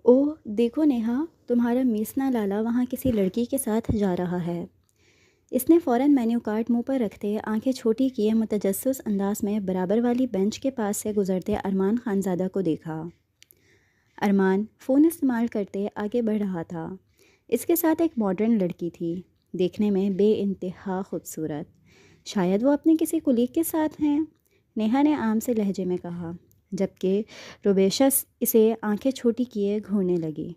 اوہ دیکھو نیہا، تمہارا میسنا لالا وہاں کسی لڑکی کے ساتھ جا رہا ہے۔ اس نے فوراً مینیو کارڈ منہ پر رکھتے آنکھیں چھوٹی کیے متجسس انداز میں برابر والی بینچ کے پاس سے گزرتے ارمان خانزادہ کو دیکھا۔ ارمان فون استعمال کرتے آگے بڑھ رہا تھا۔ اس کے ساتھ ایک ماڈرن لڑکی تھی، دیکھنے میں بے انتہا خوبصورت۔ شاید وہ اپنے کسی کولیگ کے ساتھ ہیں، نیہا نے عام سے لہجے میں کہا، جبکہ روبیشہ اسے آنکھیں چھوٹی کیے گھورنے لگی۔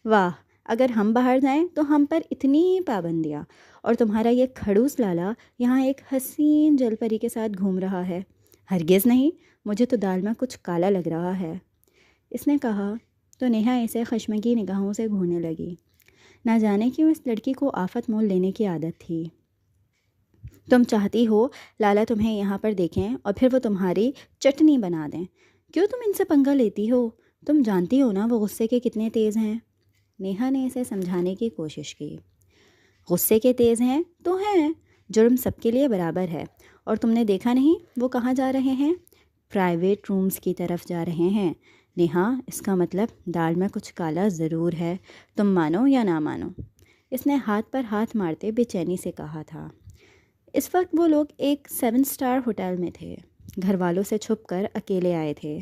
واہ، اگر ہم باہر جائیں تو ہم پر اتنی پابندیاں، اور تمہارا یہ کھڑوس لالا یہاں ایک حسین جل پری کے ساتھ گھوم رہا ہے۔ ہرگز نہیں، مجھے تو دال میں کچھ کالا لگ رہا ہے، اس نے کہا تو نیہا اسے خشمگی نگاہوں سے گھورنے لگی۔ نہ جانے کیوں اس لڑکی کو آفت مول لینے کی عادت تھی۔ تم چاہتی ہو لالا تمہیں یہاں پر دیکھیں اور پھر وہ تمہاری چٹنی بنا دیں؟ کیوں تم ان سے پنگا لیتی ہو؟ تم جانتی ہو نا وہ غصے کے کتنے تیز ہیں۔ نیہا نے اسے سمجھانے کی کوشش کی۔ غصے کے تیز ہیں تو ہیں، جرم سب کے لیے برابر ہے، اور تم نے دیکھا نہیں وہ کہاں جا رہے ہیں؟ پرائیویٹ رومز کی طرف جا رہے ہیں۔ نیہا، اس کا مطلب دال میں کچھ کالا ضرور ہے، تم مانو یا نہ مانو، اس نے ہاتھ پر ہاتھ مارتے بے چینی سے کہا تھا۔ اس وقت وہ لوگ ایک 7 اسٹار ہوٹل میں تھے، گھر والوں سے چھپ کر اکیلے آئے تھے۔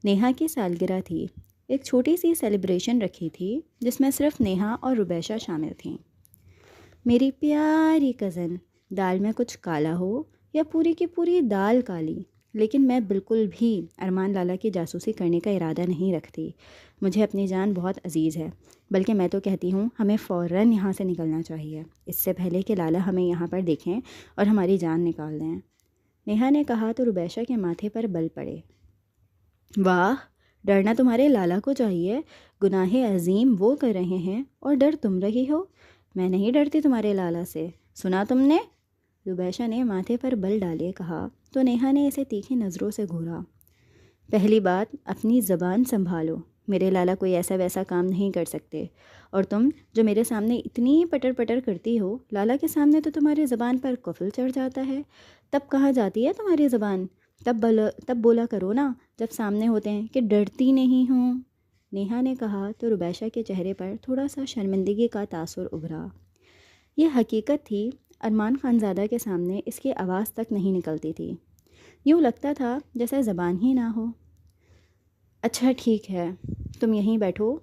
نیہا کی سالگرہ تھی، ایک چھوٹی سی سیلیبریشن رکھی تھی جس میں صرف نیہا اور روبیشہ شامل تھیں۔ میری پیاری کزن، دال میں کچھ کالا ہو یا پوری کی پوری دال کالی، لیکن میں بالکل بھی ارمان لالا کی جاسوسی کرنے کا ارادہ نہیں رکھتی۔ مجھے اپنی جان بہت عزیز ہے، بلکہ میں تو کہتی ہوں ہمیں فوراً یہاں سے نکلنا چاہیے، اس سے پہلے کہ لالا ہمیں یہاں پر دیکھیں اور ہماری جان نکال دیں۔ نیہا نے کہا تو روبیشہ کے ماتھے پر بل پڑے۔ واہ، ڈرنا تمہارے لالا کو چاہیے، گناہ عظیم وہ کر رہے ہیں اور ڈر تم رہی ہو۔ میں نہیں ڈرتی تمہارے لالا سے، سنا تم نے؟ روبیشہ نے ماتھے پر بل ڈالے کہا تو نیہا نے اسے تیکھی نظروں سے گھورا۔ پہلی بات، اپنی زبان سنبھالو، میرے لالا کوئی ایسا ویسا کام نہیں کر سکتے، اور تم جو میرے سامنے اتنی پٹر پٹر کرتی ہو، لالا کے سامنے تو تمہاری زبان پر قفل چڑھ جاتا ہے۔ تب کہاں جاتی ہے تمہاری زبان؟ تب بولا کرو نا جب سامنے ہوتے ہیں کہ ڈرتی نہیں ہوں، نیہا نے کہا تو روبیشہ کے چہرے پر تھوڑا سا شرمندگی کا تاثر ابھرا۔ یہ حقیقت تھی، ارمان خانزادہ کے سامنے اس کی آواز تک نہیں نکلتی تھی، یوں لگتا تھا جیسے زبان ہی نہ ہو۔ اچھا ٹھیک ہے، تم یہیں بیٹھو،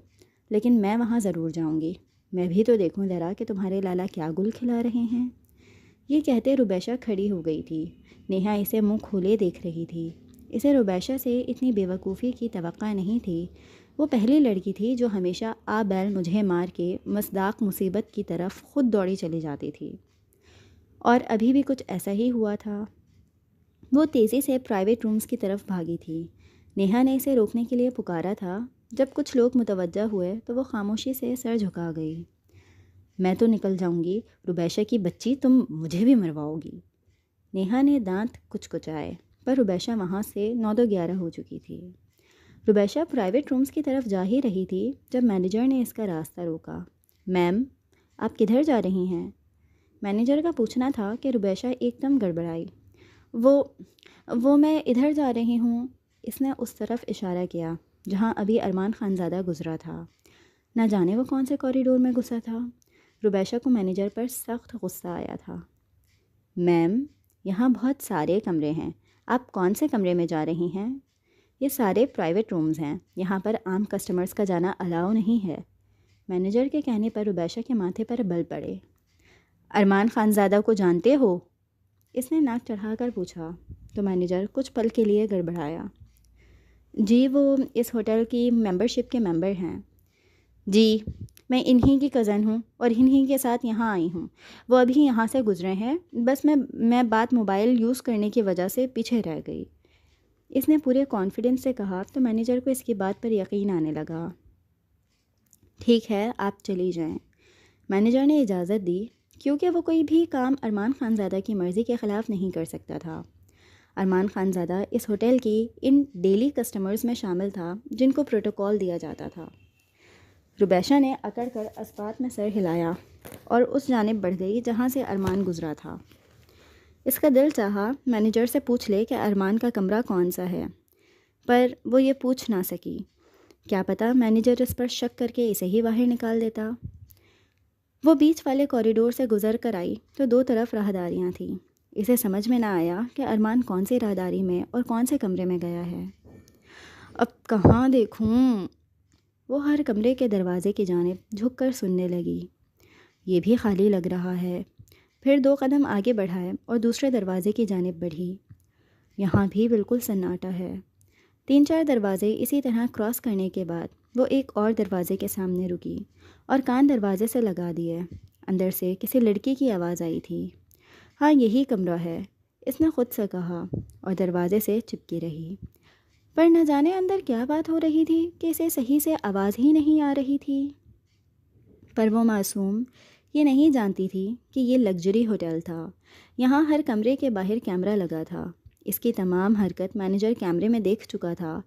لیکن میں وہاں ضرور جاؤں گی، میں بھی تو دیکھوں ذرا کہ تمہارے لالا کیا گل کھلا رہے ہیں۔ یہ کہتے روبیشہ کھڑی ہو گئی تھی۔ نیہا اسے منہ کھولے دیکھ رہی تھی۔ اسے روبیشہ سے اتنی بے وقوفی کی توقع نہیں تھی۔ وہ پہلی لڑکی تھی جو ہمیشہ آ بیل مجھے مار کے مصداق مصیبت کی طرف خود دوڑی چلی جاتی تھی، اور ابھی بھی کچھ ایسا ہی ہوا تھا۔ وہ تیزی سے پرائیویٹ رومز کی طرف بھاگی تھی۔ نیہا نے اسے روکنے کے لیے پکارا تھا۔ جب کچھ لوگ متوجہ ہوئے تو وہ خاموشی سے سر جھکا گئی۔ میں تو نکل جاؤں گی، روبیشہ کی بچی، تم مجھے بھی مرواؤ گی۔ نیہا نے دانت کچکچائے، پر روبیشہ وہاں سے 9-11 ہو چکی تھی۔ روبیشہ پرائیویٹ رومز کی طرف جا ہی رہی تھی جب مینیجر نے اس کا راستہ روکا۔ میم، آپ کدھر جا رہی ہیں؟ مینیجر کا پوچھنا تھا کہ روبیشہ ایک دم گڑبڑائی۔ وہ میں ادھر جا رہی ہوں، اس نے اس طرف اشارہ کیا جہاں ابھی ارمان خانزادہ گزرا تھا۔ نہ جانے وہ کون سے کوریڈور میں گھسا تھا۔ روبیشہ کو مینیجر پر سخت غصہ آیا تھا۔ میم، یہاں بہت سارے کمرے ہیں، آپ کون سے کمرے میں جا رہی ہیں؟ یہ سارے پرائیویٹ رومز ہیں، یہاں پر عام کسٹمرز کا جانا الاؤ نہیں ہے۔ مینیجر کے کہنے پر روبیشہ کے ماتھے پر بل پڑے۔ ارمان خانزادہ کو جانتے ہو؟ اس نے ناک چڑھا کر پوچھا تو مینیجر کچھ پل کے لیے گڑبڑایا۔ جی، وہ اس ہوٹل کی ممبرشپ کے ممبر ہیں۔ جی، میں انہی کی کزن ہوں اور انہی کے ساتھ یہاں آئی ہوں، وہ ابھی یہاں سے گزرے ہیں، بس میں بات موبائل یوز کرنے کی وجہ سے پیچھے رہ گئی، اس نے پورے کانفیڈنس سے کہا تو مینیجر کو اس کی بات پر یقین آنے لگا۔ ٹھیک ہے، آپ چلی جائیں، مینیجر نے اجازت دی، کیونکہ وہ کوئی بھی کام ارمان خانزادہ کی مرضی کے خلاف نہیں کر سکتا تھا۔ ارمان خانزادہ اس ہوٹل کی ان ڈیلی کسٹمرز میں شامل تھا جن کو پروٹوکول دیا جاتا تھا۔ روبیشہ نے اکڑ کر اسبات میں سر ہلایا اور اس جانب بڑھ گئی جہاں سے ارمان گزرا تھا۔ اس کا دل چاہا مینیجر سے پوچھ لے کہ ارمان کا کمرہ کون سا ہے، پر وہ یہ پوچھ نہ سکی۔ کیا پتہ مینیجر اس پر شک کر کے اسے ہی باہر نکال دیتا۔ وہ بیچ والے کوریڈور سے گزر کر آئی تو دو طرف راہداریاں تھیں۔ اسے سمجھ میں نہ آیا کہ ارمان کون سی راہداری میں اور کون سے کمرے میں گیا ہے۔ اب کہاں دیکھوں؟ وہ ہر کمرے کے دروازے کی جانب جھک کر سننے لگی۔ یہ بھی خالی لگ رہا ہے۔ پھر 2 قدم آگے بڑھائے اور دوسرے دروازے کی جانب بڑھی۔ یہاں بھی بالکل سناٹا ہے۔ 3-4 دروازے اسی طرح کراس کرنے کے بعد وہ ایک اور دروازے کے سامنے رکی اور کان دروازے سے لگا دیے۔ اندر سے کسی لڑکی کی آواز آئی تھی۔ ہاں یہی کمرہ ہے، اس نے خود سے کہا اور دروازے سے چپکی رہی۔ پر نہ جانے اندر کیا بات ہو رہی تھی کہ اسے صحیح سے آواز ہی نہیں آ رہی تھی۔ پر وہ معصوم یہ نہیں جانتی تھی کہ یہ لگژری ہوٹل تھا۔ یہاں ہر کمرے کے باہر کیمرہ لگا تھا۔ اس کی تمام حرکت مینیجر کیمرے میں دیکھ چکا تھا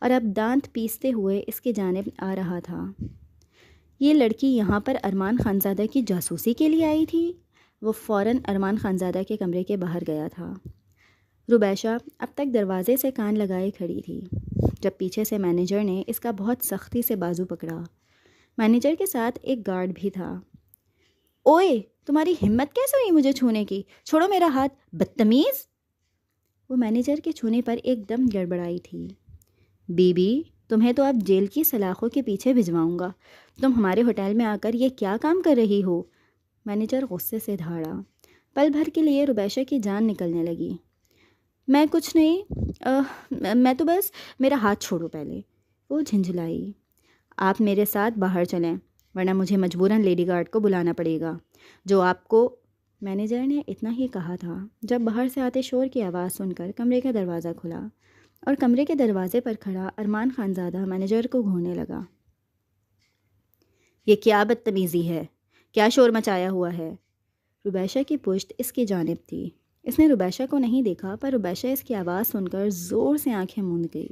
اور اب دانت پیستے ہوئے اس کی جانب آ رہا تھا۔ یہ لڑکی یہاں پر ارمان خانزادہ کی جاسوسی کے لیے آئی تھی۔ وہ فوراً ارمان خانزادہ کے کمرے کے باہر گیا تھا۔ روبیشہ اب تک دروازے سے کان لگائے کھڑی تھی جب پیچھے سے مینیجر نے اس کا بہت سختی سے بازو پکڑا۔ مینیجر کے ساتھ ایک گارڈ بھی تھا۔ اوئے، تمہاری ہمت کیسے ہوئی مجھے چھونے کی؟ چھوڑو میرا ہاتھ، بدتمیز! وہ مینیجر کے چھونے پر ایک دم گڑبڑائی تھی۔ بی بی، تمہیں تو اب جیل کی سلاخوں کے پیچھے بھجواؤں گا۔ تم ہمارے ہوٹل میں آ کر یہ کیا کام کر رہی ہو؟ مینیجر غصے سے دھاڑا۔ پل بھر کے لیے روبیشہ کی جان نکلنے لگی۔ میں کچھ نہیں، میں تو بس، میرا ہاتھ چھوڑو پہلے۔ وہ جھنجھلائی۔ آپ میرے ساتھ باہر چلیں ورنہ مجھے مجبوراً لیڈی گارڈ کو بلانا پڑے گا، جو آپ کو… مینیجر نے اتنا ہی کہا تھا جب باہر سے آتے شور کی آواز سن کر کمرے کا دروازہ کھلا اور کمرے کے دروازے پر کھڑا ارمان خانزادہ مینیجر کو گھورنے لگا۔ یہ کیا بدتمیزی ہے؟ کیا شور مچایا ہوا ہے؟ روبیشہ کی پشت اس کی جانب تھی۔ اس نے روبیشہ کو نہیں دیکھا پر روبیشہ اس کی آواز سن کر زور سے آنکھیں موند گئی۔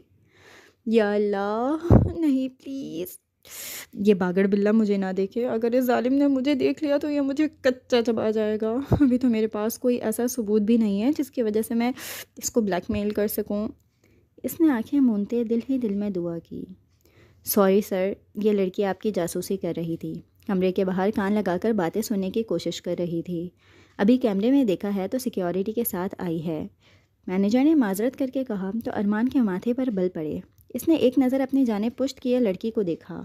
یا اللہ، نہیں پلیز، یہ باگڑ بلّا مجھے نہ دیکھے۔ اگر اس ظالم نے مجھے دیکھ لیا تو یہ مجھے کچا چبا جائے گا۔ ابھی تو میرے پاس کوئی ایسا ثبوت بھی نہیں ہے جس کی وجہ سے میں اس کو بلیک میل کر سکوں۔ اس نے آنکھیں موندتے دل ہی دل میں دعا کی۔ سوری سر، یہ لڑکی آپ کی جاسوسی کر رہی تھی۔ کمرے کے باہر کان لگا کر باتیں سننے کی کوشش کر رہی تھی۔ ابھی کیمرے میں دیکھا ہے تو سیکیورٹی کے ساتھ آئی ہے۔ مینیجر نے معذرت کر کے کہا تو ارمان کے ماتھے پر بل پڑے۔ اس نے ایک نظر اپنی جانب پشت کیے لڑکی کو دیکھا۔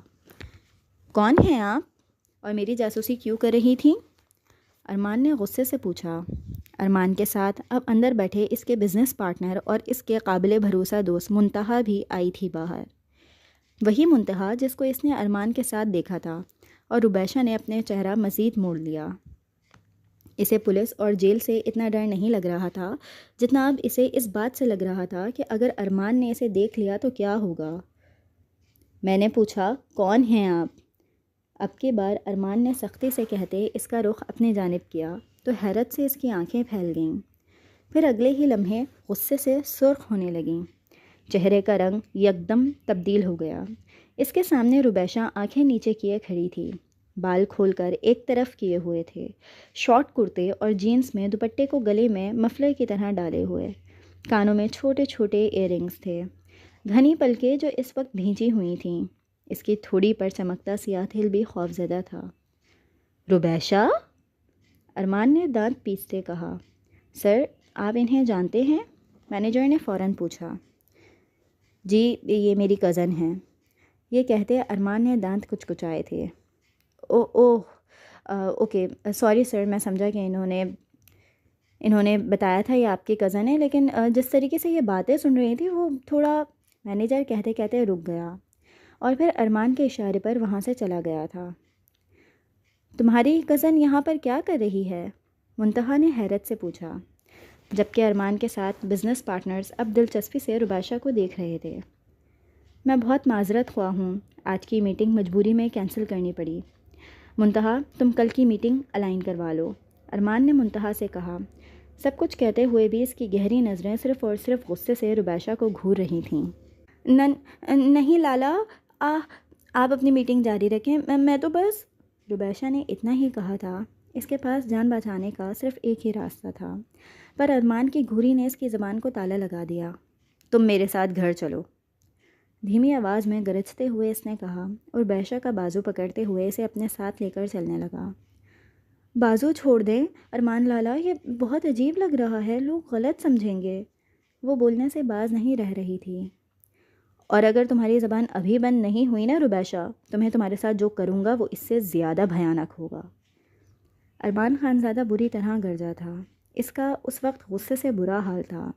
کون ہیں آپ اور میری جاسوسی کیوں کر رہی تھیں؟ ارمان نے غصے سے پوچھا۔ ارمان کے ساتھ اب اندر بیٹھے اس کے بزنس پارٹنر اور اس کے قابل بھروسہ دوست منتہا بھی آئی تھی باہر۔ وہی منتہا جس کو اس نے ارمان کے ساتھ دیکھا تھا، اور روبیشہ نے اپنے چہرہ مزید موڑ لیا۔ اسے پولیس اور جیل سے اتنا ڈر نہیں لگ رہا تھا جتنا اب اسے اس بات سے لگ رہا تھا کہ اگر ارمان نے اسے دیکھ لیا تو کیا ہوگا۔ میں نے پوچھا کون ہیں آپ؟ اب کی بار ارمان نے سختی سے کہتے اس کا رخ اپنے جانب کیا تو حیرت سے اس کی آنکھیں پھیل گئیں۔ پھر اگلے ہی لمحے غصے سے سرخ ہونے لگیں۔ چہرے کا رنگ یکدم تبدیل ہو گیا۔ اس کے سامنے روبیشہ آنکھیں نیچے کیے کھڑی تھی۔ بال کھول کر ایک طرف کیے ہوئے تھے، شارٹ کرتے اور جینس میں دوپٹے کو گلے میں مفلر کی طرح ڈالے ہوئے۔ کانوں میں چھوٹے چھوٹے ایئر رنگز تھے، گھنی پلکیں جو اس وقت بھیجی ہوئی تھیں۔ اس کی تھوڑی پر چمکتا سیاہ دل بھی خوفزدہ تھا۔ روبیشہ؟ ارمان نے دانت پیستے کہا۔ سر، آپ انہیں جانتے ہیں؟ مینیجر نے فوراً پوچھا۔ جی، یہ میری کزن ہیں۔ یہ کہتے ارمان نے دانت کچکچائے تھے۔ اوکے، سوری سر، میں سمجھا کہ انہوں نے بتایا تھا یہ آپ کی کزن ہے، لیکن جس طریقے سے یہ باتیں سن رہی تھی وہ تھوڑا… مینیجر کہتے کہتے رک گیا اور پھر ارمان کے اشارے پر وہاں سے چلا گیا تھا۔ تمہاری کزن یہاں پر کیا کر رہی ہے؟ منتہا نے حیرت سے پوچھا، جبکہ ارمان کے ساتھ بزنس پارٹنرز اب دلچسپی سے روبیشہ کو دیکھ رہے تھے۔ میں بہت معذرت خواہ ہوں، آج کی میٹنگ مجبوری میں کینسل کرنی پڑی۔ منتہا، تم کل کی میٹنگ الائن کروا لو، ارمان نے منتہا سے کہا۔ سب کچھ کہتے ہوئے بھی اس کی گہری نظریں صرف اور صرف غصے سے روبیشہ کو گھور رہی تھیں۔ نہیں لالا، آپ اپنی میٹنگ جاری رکھیں، میں تو بس… روبیشہ نے اتنا ہی کہا تھا۔ اس کے پاس جان بچانے کا صرف ایک ہی راستہ تھا، پر ارمان کی گھوری نے اس کی زبان کو تالا لگا دیا۔ تم میرے ساتھ گھر چلو۔ دھیمی آواز میں گرجتے ہوئے اس نے کہا اور بیشہ کا بازو پکڑتے ہوئے اسے اپنے ساتھ لے کر چلنے لگا۔ بازو چھوڑ دیں ارمان لالا، یہ بہت عجیب لگ رہا ہے، لوگ غلط سمجھیں گے۔ وہ بولنے سے باز نہیں رہ رہی تھی۔ اور اگر تمہاری زبان ابھی بند نہیں ہوئی نا ربیشہ، تو میں تمہارے ساتھ جو کروں گا وہ اس سے زیادہ بھیانک ہوگا۔ ارمان خان زادہ بری طرح گرجا تھا۔ اس کا اس وقت غصے سے برا حال تھا۔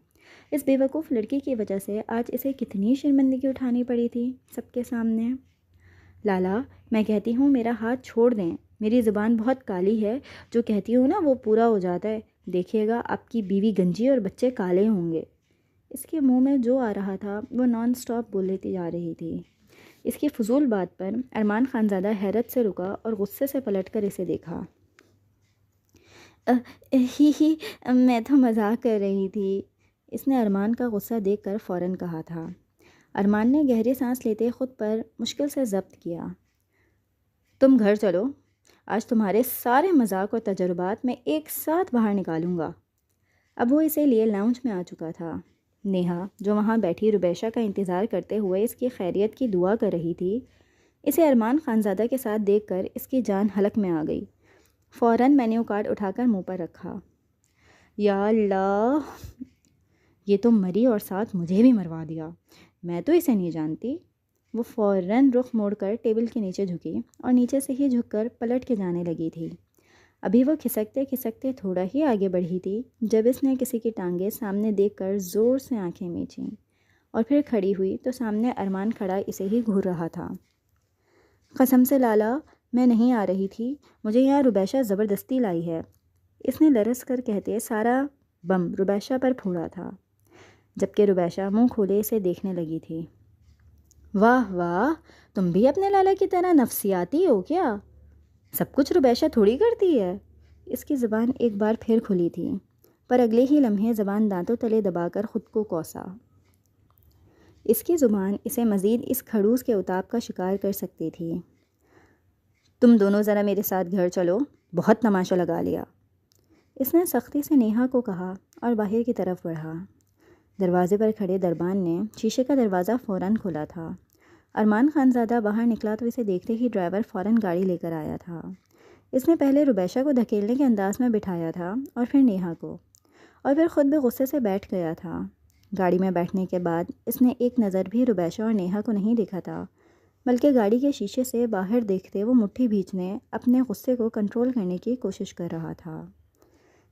اس بے وقوف لڑکی کی وجہ سے آج اسے کتنی شرمندگی اٹھانی پڑی تھی سب کے سامنے۔ لالا، میں کہتی ہوں میرا ہاتھ چھوڑ دیں، میری زبان بہت کالی ہے، جو کہتی ہوں نا وہ پورا ہو جاتا ہے، دیکھیے گا آپ کی بیوی گنجی اور بچے کالے ہوں گے۔ اس کے منہ میں جو آ رہا تھا وہ نان سٹاپ بول لیتی جا رہی تھی۔ اس کی فضول بات پر ارمان خان زادہ حیرت سے رکا اور غصے سے پلٹ کر اسے دیکھا۔ ہی میں تو مذاق کر رہی تھی، اس نے ارمان کا غصہ دیکھ کر فوراً کہا تھا۔ ارمان نے گہری سانس لیتے خود پر مشکل سے ضبط کیا۔ تم گھر چلو، آج تمہارے سارے مذاق اور تجربات میں ایک ساتھ باہر نکالوں گا۔ اب وہ اسے لیے لاؤنج میں آ چکا تھا۔ نیہا جو وہاں بیٹھی ربیشہ کا انتظار کرتے ہوئے اس کی خیریت کی دعا کر رہی تھی، اسے ارمان خانزادہ کے ساتھ دیکھ کر اس کی جان حلق میں آ گئی۔ فوراً مینیو کارڈ اٹھا کر منہ پر رکھا۔ یا اللہ، یہ تو مری اور ساتھ مجھے بھی مروا دیا، میں تو اسے نہیں جانتی۔ وہ فوراً رخ موڑ کر ٹیبل کے نیچے جھکی اور نیچے سے ہی جھک کر پلٹ کے جانے لگی تھی۔ ابھی وہ کھسکتے کھسکتے تھوڑا ہی آگے بڑھی تھی جب اس نے کسی کی ٹانگیں سامنے دیکھ کر زور سے آنکھیں میچیں اور پھر کھڑی ہوئی تو سامنے ارمان کھڑا اسے ہی گھور رہا تھا۔ قسم سے لالا، میں نہیں آ رہی تھی، مجھے یہاں ربیشہ زبردستی لائی ہے، اس نے لرز کر کہتے سارا بم ربیشہ پر پھوڑا تھا، جبکہ ربیشہ منہ کھولے اسے دیکھنے لگی تھی۔ واہ واہ، تم بھی اپنے لالا کی طرح نفسیاتی ہو کیا؟ سب کچھ ربیشہ تھوڑی کرتی ہے۔ اس کی زبان ایک بار پھر کھلی تھی، پر اگلے ہی لمحے زبان دانتوں تلے دبا کر خود کو کوسا۔ اس کی زبان اسے مزید اس کھڑوس کے اتاب کا شکار کر سکتی تھی۔ تم دونوں ذرا میرے ساتھ گھر چلو، بہت تماشا لگا لیا، اس نے سختی سے نیہا کو کہا اور باہر کی طرف بڑھا۔ دروازے پر کھڑے دربان نے شیشے کا دروازہ فوراً کھولا تھا۔ ارمان خان زادہ باہر نکلا تو اسے دیکھتے ہی ڈرائیور فوراً گاڑی لے کر آیا تھا۔ اس نے پہلے ربیشہ کو دھکیلنے کے انداز میں بٹھایا تھا اور پھر نیہا کو، اور پھر خود بھی غصے سے بیٹھ گیا تھا۔ گاڑی میں بیٹھنے کے بعد اس نے ایک نظر بھی ربیشہ اور نیہا کو نہیں دیکھا تھا، بلکہ گاڑی کے شیشے سے باہر دیکھتے وہ مٹھی بھینچنے اپنے غصے کو کنٹرول کرنے کی کوشش کر رہا تھا۔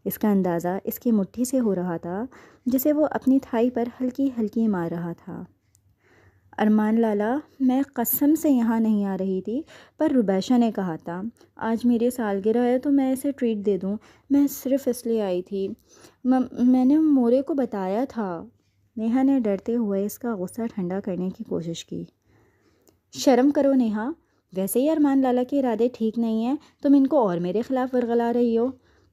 اس کا اندازہ اس کی مٹھی سے ہو رہا تھا جسے وہ اپنی تھائی پر ہلکی ہلکی مار رہا تھا۔ ارمان لالا، میں قسم سے یہاں نہیں آ رہی تھی، پر ربیشہ نے کہا تھا آج میری سالگرہ ہے تو میں اسے ٹریٹ دے دوں، میں صرف اس لیے آئی تھی، میں نے مورے کو بتایا تھا۔ نیہا نے ڈرتے ہوئے اس کا غصہ ٹھنڈا کرنے کی کوشش کی۔ شرم کرو نیہا، ویسے ہی ارمان لالا کے ارادے ٹھیک نہیں ہیں، تم ان کو اور میرے خلاف ورغلا رہی ہو۔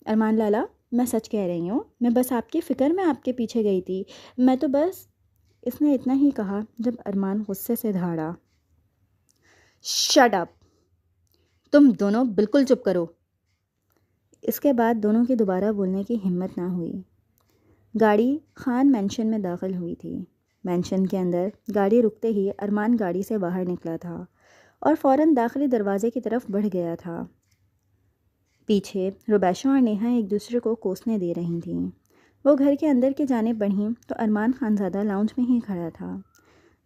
ارمان لالا، میں سچ کہہ رہی ہوں، میں بس آپ کی فکر میں آپ کے پیچھے گئی تھی، میں تو بس، اس نے اتنا ہی کہا جب ارمان غصے سے دھاڑا۔ شٹ اپ، تم دونوں بالکل چپ کرو۔ اس کے بعد دونوں کی دوبارہ بولنے کی ہمت نہ ہوئی۔ گاڑی خان مینشن میں داخل ہوئی تھی۔ مینشن کے اندر گاڑی رکتے ہی ارمان گاڑی سے باہر نکلا تھا اور فوراً داخلی دروازے کی طرف بڑھ گیا تھا۔ پیچھے ربیشہ اور نیہا ایک دوسرے کو کوسنے دے رہی تھیں۔ وہ گھر کے اندر کی جانب بڑھیں تو ارمان خانزادہ لاؤنج میں ہی کھڑا تھا۔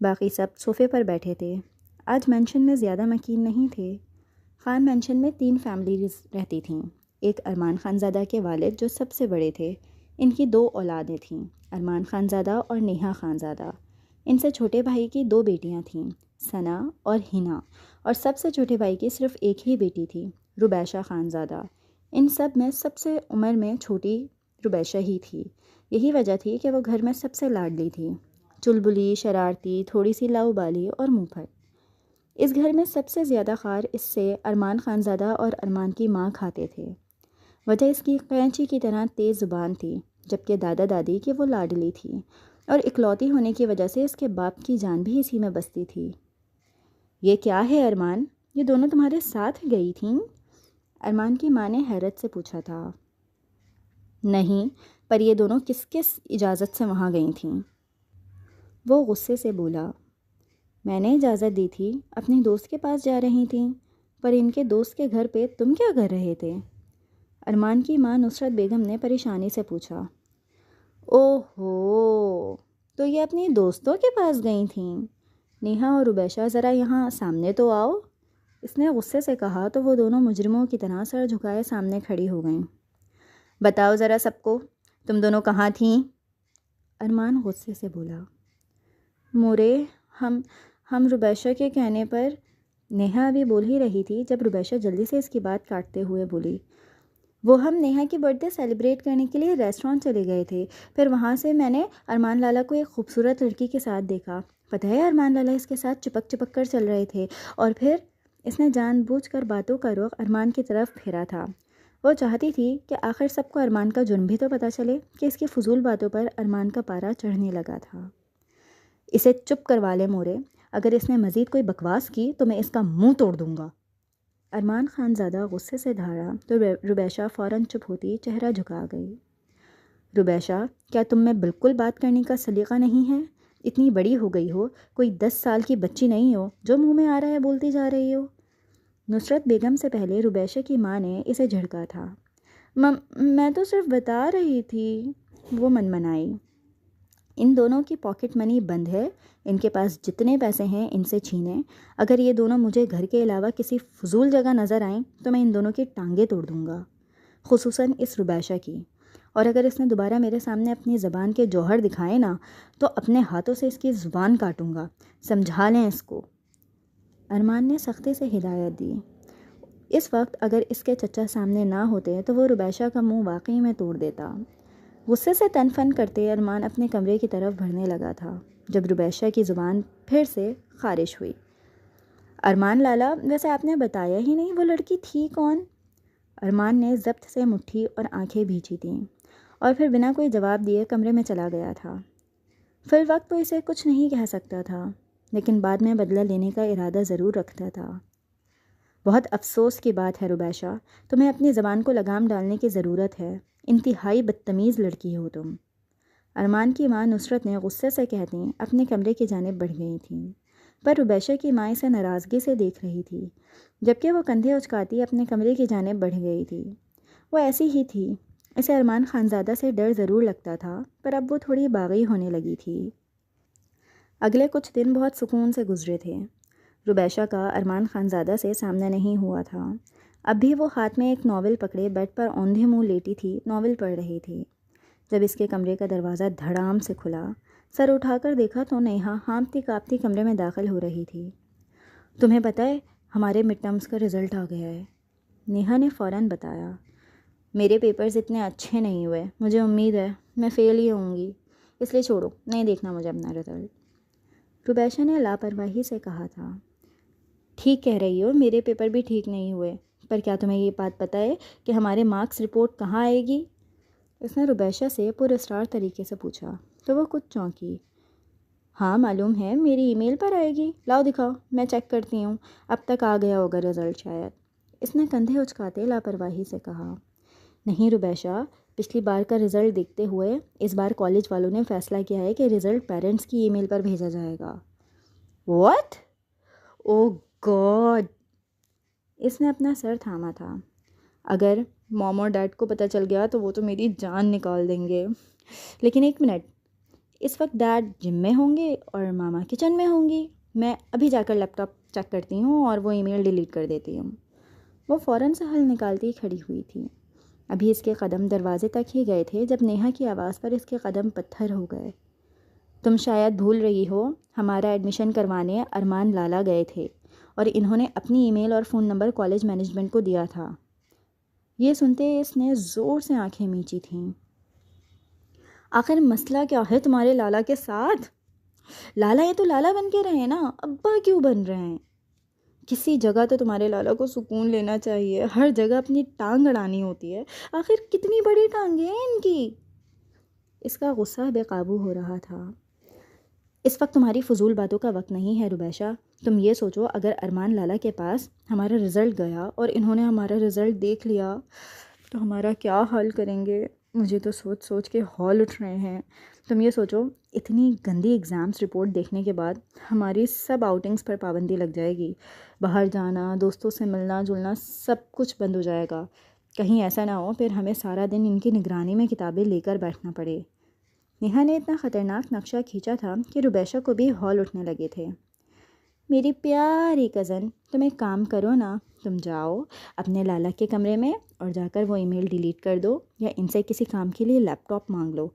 باقی سب صوفے پر بیٹھے تھے۔ آج مینشن میں زیادہ مکین نہیں تھے۔ خان مینشن میں 3 فیملیز رہتی تھیں۔ ایک ارمان خانزادہ کے والد جو سب سے بڑے تھے، ان کی 2 اولادیں تھیں، ارمان خانزادہ اور نیہا خانزادہ۔ ان سے چھوٹے بھائی کی 2 بیٹیاں تھیں، ثنا اور ہنا، اور سب سے چھوٹے بھائی کی صرف ایک ہی بیٹی تھی، ربیشہ خانزادہ۔ ان سب میں سب سے عمر میں چھوٹی ربیشہ ہی تھی۔ یہی وجہ تھی کہ وہ گھر میں سب سے لاڈلی تھی، چلبلی، شرارتی، تھوڑی سی لاؤبالی اور منہ پھٹ۔ اس گھر میں سب سے زیادہ خار اس سے ارمان خانزادہ اور ارمان کی ماں کھاتے تھے۔ وجہ اس کی قینچی کی طرح تیز زبان تھی، جبکہ دادا دادی کی وہ لاڈلی تھی اور اکلوتی ہونے کی وجہ سے اس کے باپ کی جان بھی اسی میں بستی تھی۔ یہ کیا ہے ارمان، یہ دونوں تمہارے ساتھ گئی تھیں؟ ارمان کی ماں نے حیرت سے پوچھا تھا۔ نہیں، پر یہ دونوں کس کس اجازت سے وہاں گئی تھیں؟ وہ غصے سے بولا۔ میں نے اجازت دی تھی، اپنے دوست کے پاس جا رہی تھیں، پر ان کے دوست کے گھر پہ تم کیا کر رہے تھے؟ ارمان کی ماں نصرت بیگم نے پریشانی سے پوچھا۔ اوہ ہو، تو یہ اپنی دوستوں کے پاس گئی تھیں؟ نیہا اور روبیشہ ذرا یہاں سامنے تو آؤ، اس نے غصے سے کہا تو وہ دونوں مجرموں کی طرح سر جھکائے سامنے کھڑی ہو گئیں۔ بتاؤ ذرا سب کو، تم دونوں کہاں تھیں؟ ارمان غصے سے بولا۔ مورے، ہم روبیشہ کے کہنے پر، نیہا ابھی بول ہی رہی تھی جب روبیشہ جلدی سے اس کی بات کاٹتے ہوئے بولی، وہ ہم نیہا کی برتھ ڈے سیلیبریٹ کرنے کے لیے ریسٹورانٹ چلے گئے تھے، پھر وہاں سے میں نے ارمان لالا کو ایک خوبصورت لڑکی کے ساتھ دیکھا، پتہ ہے ارمان لالا اس کے ساتھ چپک چپک کر چل رہے تھے، اور پھر اس نے جان بوجھ کر باتوں کا رخ ارمان کی طرف پھیرا تھا۔ وہ چاہتی تھی کہ آخر سب کو ارمان کا جرم بھی تو پتہ چلے کہ اس کی فضول باتوں پر ارمان کا پارا چڑھنے لگا تھا۔ اسے چپ کروا لے مورے، اگر اس نے مزید کوئی بکواس کی تو میں اس کا منہ توڑ دوں گا۔ ارمان خان زادہ غصے سے دھاڑا تو روبیشہ فوراً چپ ہوتی چہرہ جھکا گئی۔ روبیشہ، کیا تم میں بالکل بات کرنے کا سلیقہ نہیں ہے؟ اتنی بڑی ہو گئی ہو، کوئی 10 سال کی بچی نہیں ہو جو منہ میں آ رہا ہے بولتی جا رہی ہو۔ نصرت بیگم سے پہلے روبیشہ کی ماں نے اسے جھڑکا تھا۔ میں تو صرف بتا رہی تھی، وہ منمنائی۔ ان دونوں کی پاکٹ منی بند ہے، ان کے پاس جتنے پیسے ہیں ان سے چھینیں، اگر یہ دونوں مجھے گھر کے علاوہ کسی فضول جگہ نظر آئیں تو میں ان دونوں کی ٹانگیں توڑ دوں گا، خصوصاً اس روبیشہ کی، اور اگر اس نے دوبارہ میرے سامنے اپنی زبان کے جوہر دکھائے نا تو اپنے ہاتھوں سے اس کی زبان کاٹوں گا، سمجھا لیں اس کو۔ ارمان نے سختی سے ہدایت دی۔ اس وقت اگر اس کے چچا سامنے نہ ہوتے تو وہ روبیشہ کا منہ واقعی میں توڑ دیتا۔ غصے سے تن فن کرتے ارمان اپنے کمرے کی طرف بڑھنے لگا تھا جب روبیشہ کی زبان پھر سے خارش ہوئی۔ ارمان لالا، ویسے آپ نے بتایا ہی نہیں وہ لڑکی تھی کون؟ ارمان نے ضبط سے مٹھی اور آنکھیں بھیجی تھیں اور پھر بنا کوئی جواب دیے کمرے میں چلا گیا تھا۔ فی الوقت تو اسے کچھ نہیں کہہ سکتا تھا، لیکن بعد میں بدلہ لینے کا ارادہ ضرور رکھتا تھا۔ بہت افسوس کی بات ہے روبیشہ، تمہیں اپنی زبان کو لگام ڈالنے کی ضرورت ہے، انتہائی بدتمیز لڑکی ہو تم۔ ارمان کی ماں نصرت نے غصے سے کہتی اپنے کمرے کی جانب بڑھ گئی تھیں، پر روبیشہ کی ماں اسے ناراضگی سے دیکھ رہی تھی، جبکہ وہ کندھے اچکاتی اپنے کمرے کی جانب بڑھ گئی تھی۔ وہ ایسی ہی تھی، اسے ارمان خانزادہ سے ڈر ضرور لگتا تھا، پر اب وہ تھوڑی باغی ہونے لگی تھی۔ اگلے کچھ دن بہت سکون سے گزرے تھے۔ روبیشہ کا ارمان خانزادہ سے سامنا نہیں ہوا تھا۔ اب بھی وہ ہاتھ میں ایک ناول پکڑے بیڈ پر اوندھے منہ لیٹی تھی، ناول پڑھ رہی تھی، جب اس کے کمرے کا دروازہ دھڑام سے کھلا۔ سر اٹھا کر دیکھا تو نیہا ہانپتی کانپتی کمرے میں داخل ہو رہی تھی۔ تمہیں پتہ ہے ہمارے مڈ ٹرمز کا رزلٹ آ گیا ہے، نیہا نے فوراً بتایا۔ میرے پیپرز اتنے اچھے نہیں ہوئے، مجھے امید ہے میں فیل ہی ہوں گی، اس لیے چھوڑو، نہیں دیکھنا مجھے اپنا رزلٹ، روبیشہ نے لاپرواہی سے کہا تھا۔ ٹھیک کہہ رہی ہو، میرے پیپر بھی ٹھیک نہیں ہوئے، پر کیا تمہیں یہ بات پتہ ہے کہ ہمارے مارکس رپورٹ کہاں آئے گی؟ اس نے روبیشہ سے پر اسرار طریقے سے پوچھا تو وہ کچھ چونکی۔ ہاں معلوم ہے، میری ای میل پر آئے گی، لاؤ دکھاؤ، میں چیک کرتی ہوں، اب تک آ گیا ہوگا رزلٹ شاید، اس نے کندھے اچکاتے لاپرواہی سے کہا۔ نہیں روبیشہ، پچھلی بار کا رزلٹ دیکھتے ہوئے اس بار کالج والوں نے فیصلہ کیا ہے کہ رزلٹ پیرنٹس کی ای میل پر بھیجا جائے گا۔ واٹ؟ O God! اس نے اپنا سر تھاما تھا۔ اگر موم اور ڈیڈ کو پتہ چل گیا تو وہ تو میری جان نکال دیں گے۔ لیکن ایک منٹ، اس وقت ڈیڈ جم میں ہوں گے اور ماما کچن میں ہوں گی، میں ابھی جا کر لیپ ٹاپ چیک کرتی ہوں اور وہ ای میل ڈیلیٹ کر دیتی ہوں۔ وہ فوراً سے حل نکالتی کھڑی ہوئی تھی۔ ابھی اس کے قدم دروازے تک ہی گئے تھے جب نیہا کی آواز پر اس کے قدم پتھر ہو گئے۔ تم شاید بھول رہی ہو، ہمارا ایڈمیشن کروانے ارمان لالا گئے تھے اور انہوں نے اپنی ای میل اور فون نمبر کالج مینجمنٹ کو دیا تھا۔ یہ سنتے اس نے زور سے آنکھیں میچی تھیں۔ آخر مسئلہ کیا ہے تمہارے لالا کے ساتھ؟ لالا ہے تو لالا بن کے رہے نا، ابا کیوں بن رہے ہیں؟ کسی جگہ تو تمہارے لالا کو سکون لینا چاہیے، ہر جگہ اپنی ٹانگ اڑانی ہوتی ہے، آخر کتنی بڑی ٹانگیں ہیں ان کی؟ اس کا غصہ بے قابو ہو رہا تھا۔ اس وقت تمہاری فضول باتوں کا وقت نہیں ہے روبیشہ، تم یہ سوچو اگر ارمان لالا کے پاس ہمارا رزلٹ گیا اور انہوں نے ہمارا رزلٹ دیکھ لیا تو ہمارا کیا حال کریں گے؟ مجھے تو سوچ سوچ کے ہول اٹھ رہے ہیں۔ تم یہ سوچو، اتنی گندی ایگزامس رپورٹ دیکھنے کے بعد ہماری سب آؤٹنگس پر پابندی لگ جائے گی، باہر جانا، دوستوں سے ملنا جلنا سب کچھ بند ہو جائے گا۔ کہیں ایسا نہ ہو پھر ہمیں سارا دن ان کی نگرانی میں کتابیں لے کر بیٹھنا پڑے۔ نیہا نے اتنا خطرناک نقشہ کھینچا تھا کہ روبیشہ کو بھی ہول اٹھنے لگے تھے۔ میری پیاری کزن، تم ایک کام کرو نا، تم جاؤ اپنے لالا کے کمرے میں اور جا کر وہ ای میل ڈیلیٹ کر دو، یا ان سے کسی کام کے لیے لیپ ٹاپ مانگ لو۔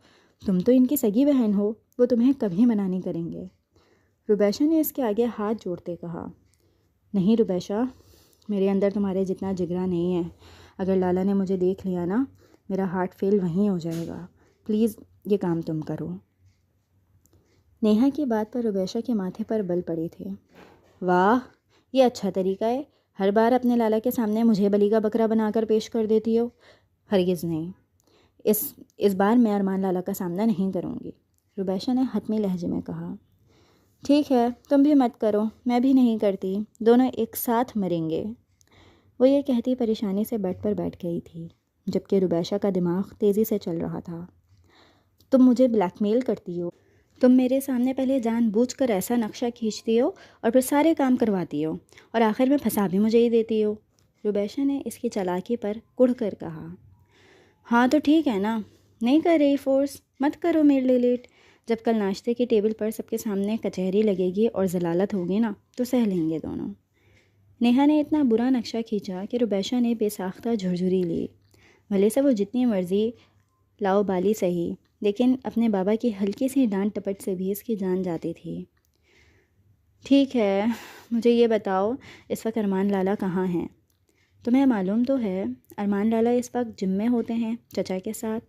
تم تو ان کی سگی بہن ہو، وہ تمہیں کبھی منع نہیں کریں گے۔ روبیشہ نے اس کے آگے ہاتھ جوڑتے کہا، نہیں روبیشہ، میرے اندر تمہارے جتنا جگرا نہیں ہے۔ اگر لالا نے مجھے دیکھ لیا نا، میرا ہارٹ فیل وہیں ہو جائے گا۔ پلیز یہ کام تم کرو۔ نیہا کی بات پر روبیشہ کے ماتھے پر بل پڑے تھے۔ واہ، یہ اچھا طریقہ ہے، ہر بار اپنے لالا کے سامنے مجھے بلی کا بکرا بنا کر پیش کر دیتی ہو۔ ہرگز نہیں، اس بار میں ارمان لالا کا سامنا نہیں کروں گی، روبیشہ نے حتمی لہجے میں کہا۔ ٹھیک ہے، تم بھی مت کرو، میں بھی نہیں کرتی، دونوں ایک ساتھ مریں گے۔ وہ یہ کہتی پریشانی سے بیڈ پر بیٹھ گئی تھی، جبکہ روبیشہ کا دماغ تیزی سے چل رہا تھا۔ تم مجھے بلیک میل کرتی ہو، تم میرے سامنے پہلے جان بوجھ کر ایسا نقشہ کھینچتی ہو اور پھر سارے کام کرواتی ہو، اور آخر میں پھنسا بھی مجھے ہی دیتی ہو، روبیشہ نے اس کی چالاکی پر کڑھ کر کہا۔ ہاں تو ٹھیک ہے نا، نہیں کر رہی فورس، مت کرو میل ڈیلیٹ۔ جب کل ناشتے کی ٹیبل پر سب کے سامنے کچہری لگے گی اور ضلالت ہوگی نا، تو سہ لیں گے دونوں۔ نیہا نے اتنا برا نقشہ کھینچا کہ روبیشہ نے بے ساختہ جھرجھری لی۔ بھلے سے وہ جتنی مرضی لاؤ بالی سہی، لیکن اپنے بابا کی ہلکی سی ڈانٹ ٹپٹ سے بھی اس کی جان جاتی تھی۔ ٹھیک ہے، مجھے یہ بتاؤ اس وقت ارمان لالا کہاں ہیں؟ تمہیں معلوم تو ہے ارمان لالا اس وقت جم میں ہوتے ہیں چچا کے ساتھ۔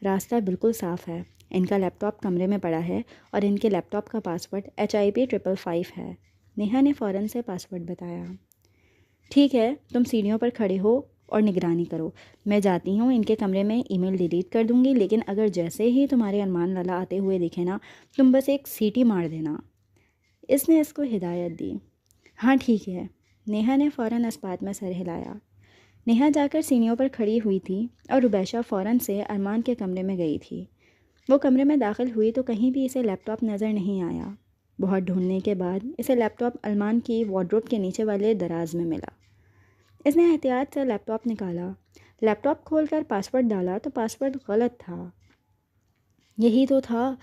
راستہ بالکل صاف ہے، ان کا لیپ ٹاپ کمرے میں پڑا ہے اور ان کے لیپ ٹاپ کا پاسورڈ HIP555 ہے۔ نیہا نے فوراً سے پاسورڈ بتایا۔ ٹھیک ہے، تم سیڑھیوں پر کھڑے ہو اور نگرانی کرو، میں جاتی ہوں ان کے کمرے میں ای میل ڈیلیٹ کر دوں گی، لیکن اگر جیسے ہی تمہارے ارمان لالا آتے ہوئے دکھے نا، تم بس ایک سیٹی مار دینا۔ اس نے اس کو ہدایت دی۔ ہاں ٹھیک ہے، نیہا نے فوراً اس بات میں سر ہلایا۔ نیہا جا کر سیڑھیوں پر کھڑی ہوئی تھی اور روبیشہ فوراً سے ارمان کے کمرے میں گئی تھی۔ وہ کمرے میں داخل ہوئی تو کہیں بھی اسے لیپ ٹاپ نظر نہیں آیا۔ بہت ڈھونڈنے کے بعد اسے لیپ ٹاپ ارمان کی وارڈروب کے نیچے والے دراز میں ملا۔ اس نے احتیاط سے لیپ ٹاپ نکالا، لیپ ٹاپ کھول کر پاسورڈ ڈالا تو پاسورڈ غلط تھا۔ یہی تو تھا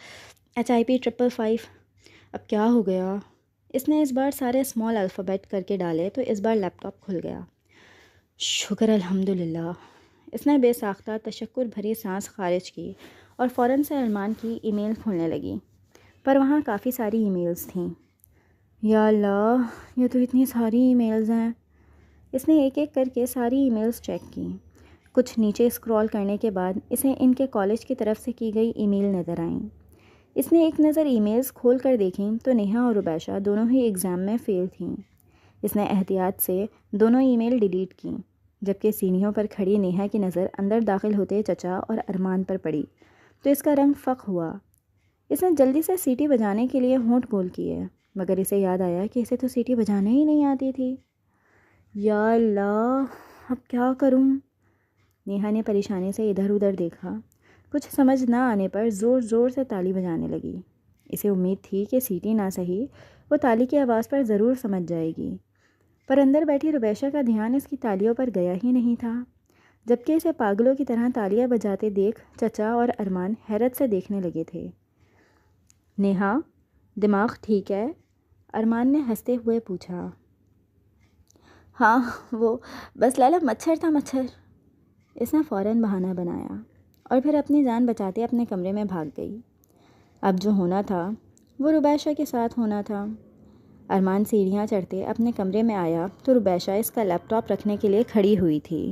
HIP555۔ اب کیا ہو گیا؟ اس نے اس بار سارے اسمال الفابیٹ کر کے ڈالے تو اس بار لیپ ٹاپ کھل گیا۔ شکر الحمدللہ۔ اس نے بے ساختہ تشکر بھری سانس خارج کی اور فوراً سے ارمان کی ای میل کھولنے لگی، پر وہاں کافی ساری ای میلز تھیں۔ یا اللہ، یہ تو اتنی ساری ای میلز ہیں۔ اس نے ایک ایک کر کے ساری ای میلز چیک کیں۔ کچھ نیچے اسکرول کرنے کے بعد اسے ان کے کالج کی طرف سے کی گئی ای میل نظر آئیں۔ اس نے ایک نظر ای میلز کھول کر دیکھیں تو نیہا اور روبیشہ دونوں ہی ایگزام میں فیل تھیں۔ اس نے احتیاط سے دونوں ای میل ڈیلیٹ کیں، جبکہ سیڑھیوں پر کھڑی نیہا کی نظر اندر داخل ہوتے چچا اور ارمان پر پڑی تو اس کا رنگ فق ہوا۔ اس نے جلدی سے سیٹی بجانے کے لیے ہونٹ گول کیے، مگر اسے یاد آیا کہ اسے تو سیٹی بجانے ہی نہیں آتی تھی۔ یا اللہ، اب کیا کروں؟ نیہا نے پریشانی سے ادھر ادھر دیکھا۔ کچھ سمجھ نہ آنے پر زور زور سے تالی بجانے لگی۔ اسے امید تھی کہ سیٹی نہ سہی، وہ تالی کی آواز پر ضرور سمجھ جائے گی، پر اندر بیٹھی روبیشہ کا دھیان اس کی تالیوں پر گیا ہی نہیں تھا، جبکہ اسے پاگلوں کی طرح تالیاں بجاتے دیکھ چچا اور ارمان حیرت سے دیکھنے لگے تھے۔ نیہا، دماغ ٹھیک ہے؟ ارمان نے ہنستے ہوئے پوچھا۔ ہاں، وہ بس لالا مچھر تھا، مچھر۔ اس نے فوراً بہانہ بنایا اور پھر اپنی جان بچاتے اپنے کمرے میں بھاگ گئی۔ اب جو ہونا تھا وہ روبیشہ کے ساتھ ہونا تھا۔ ارمان سیڑھیاں چڑھتے اپنے کمرے میں آیا تو روبیشہ اس کا لیپ ٹاپ رکھنے کے لیے کھڑی ہوئی تھی۔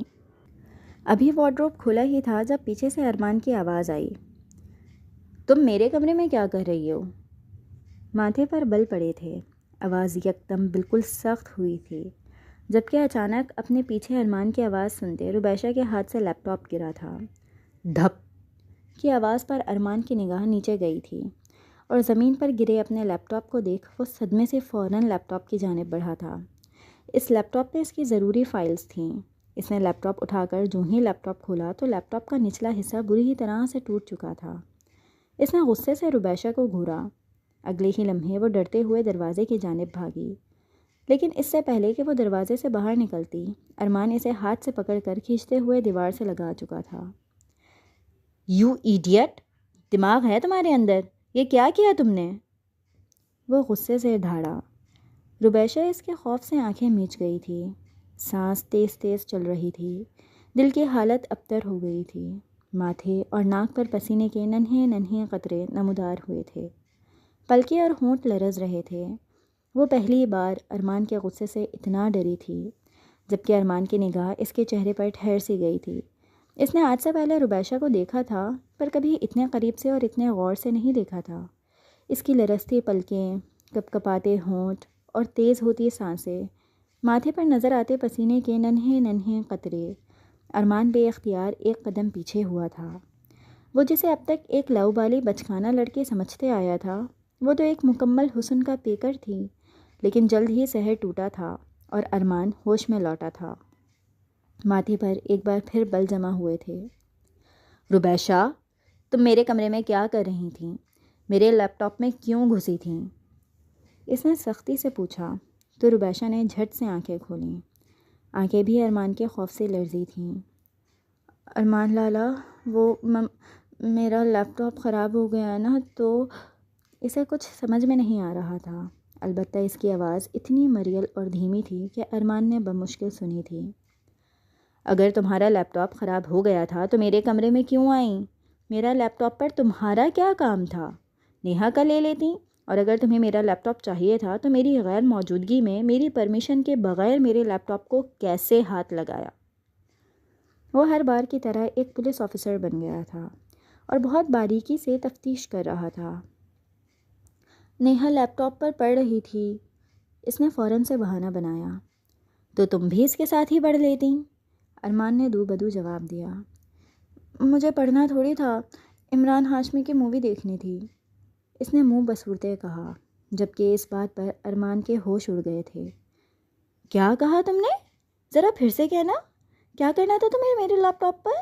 ابھی وارڈروب کھلا ہی تھا جب پیچھے سے ارمان کی آواز آئی، تم میرے کمرے میں کیا کر رہی ہو؟ ماتھے پر بل پڑے تھے، آواز یکدم بالکل سخت ہوئی تھی، جبکہ اچانک اپنے پیچھے ارمان کی آواز سنتے روبیشہ کے ہاتھ سے لیپ ٹاپ گرا تھا۔ دھپ کی آواز پر ارمان کی نگاہ نیچے گئی تھی اور زمین پر گرے اپنے لیپ ٹاپ کو دیکھ وہ صدمے سے فوراً لیپ ٹاپ کی جانب بڑھا تھا۔ اس لیپ ٹاپ پہ اس کی ضروری فائلز تھیں۔ اس نے لیپ ٹاپ اٹھا کر جو ہی لیپ ٹاپ کھولا تو لیپ ٹاپ کا نچلا حصہ بری طرح سے ٹوٹ چکا تھا۔ اس نے غصے سے ربیشہ کو گھورا۔ اگلے ہی لمحے وہ ڈرتے ہوئے دروازے کی جانب بھاگی، لیکن اس سے پہلے کہ وہ دروازے سے باہر نکلتی، ارمان اسے ہاتھ سے پکڑ کر کھینچتے ہوئے دیوار سے لگا چکا تھا۔ یو ایڈیٹ، دماغ ہے تمہارے اندر؟ یہ کیا کیا تم نے؟ وہ غصے سے دھاڑا۔ ربیشہ اس کے خوف سے آنکھیں میچ گئی تھی، سانس تیز تیز چل رہی تھی، دل کی حالت ابتر ہو گئی تھی، ماتھے اور ناک پر پسینے کے ننھے ننھے قطرے نمودار ہوئے تھے، پلکیں اور ہونٹ لرز رہے تھے۔ وہ پہلی بار ارمان کے غصے سے اتنا ڈری تھی، جبکہ ارمان کی نگاہ اس کے چہرے پر ٹھہر سی گئی تھی۔ اس نے آج سے پہلے ربیشہ کو دیکھا تھا، پر کبھی اتنے قریب سے اور اتنے غور سے نہیں دیکھا تھا۔ اس کی لرزتی پلکیں، کپ کپاتے ہونٹ اور تیز ہوتی سانسیں، ماتھے پر نظر آتے پسینے کے ننھے ننھے قطرے۔ ارمان بے اختیار ایک قدم پیچھے ہوا تھا۔ وہ جسے اب تک ایک لوبالی بچکانہ لڑکی سمجھتے آیا تھا، وہ تو ایک مکمل حسن کا پیکر تھی، لیکن جلد ہی سحر ٹوٹا تھا اور ارمان ہوش میں لوٹا تھا۔ ماتھے پر ایک بار پھر بل جمع ہوئے تھے۔ ربیشہ، تم میرے کمرے میں کیا کر رہی تھیں؟ میرے لیپ ٹاپ میں کیوں گھسی تھیں؟ اس نے سختی سے پوچھا تو ربیشہ نے جھٹ سے آنکھیں کھولیں۔ آنکھیں بھی ارمان کے خوف سے لرزی تھیں۔ ارمان لالا، وہ میرا لیپ ٹاپ خراب ہو گیا نا، تو اسے کچھ سمجھ میں نہیں آ رہا تھا، البتہ اس کی آواز اتنی مریل اور دھیمی تھی کہ ارمان نے بمشکل سنی تھی۔ اگر تمہارا لیپ ٹاپ خراب ہو گیا تھا تو میرے کمرے میں کیوں آئیں؟ میرا لیپ ٹاپ پر تمہارا کیا کام تھا؟ نیہا کا لے لیتی، اور اگر تمہیں میرا لیپ ٹاپ چاہیے تھا تو میری غیر موجودگی میں میری پرمیشن کے بغیر میرے لیپ ٹاپ کو کیسے ہاتھ لگایا؟ وہ ہر بار کی طرح ایک پولیس آفیسر بن گیا تھا اور بہت باریکی سے تفتیش کر رہا تھا۔ نیہا لیپ ٹاپ پر پڑھ رہی تھی، اس نے فوراً سے بہانہ بنایا۔ تو تم بھی اس کے ساتھ ہی پڑھ لیتی؟ ارمان نے دو بدو جواب دیا۔ مجھے پڑھنا تھوڑی تھا، عمران ہاشمی کی مووی دیکھنی تھی، اس نے منہ بسورتے کہا، جبکہ اس بات پر ارمان کے ہوش اڑ گئے تھے۔ کیا کہا تم نے؟ ذرا پھر سے کہنا، کیا کرنا تھا تمہیں میرے لیپ ٹاپ پر؟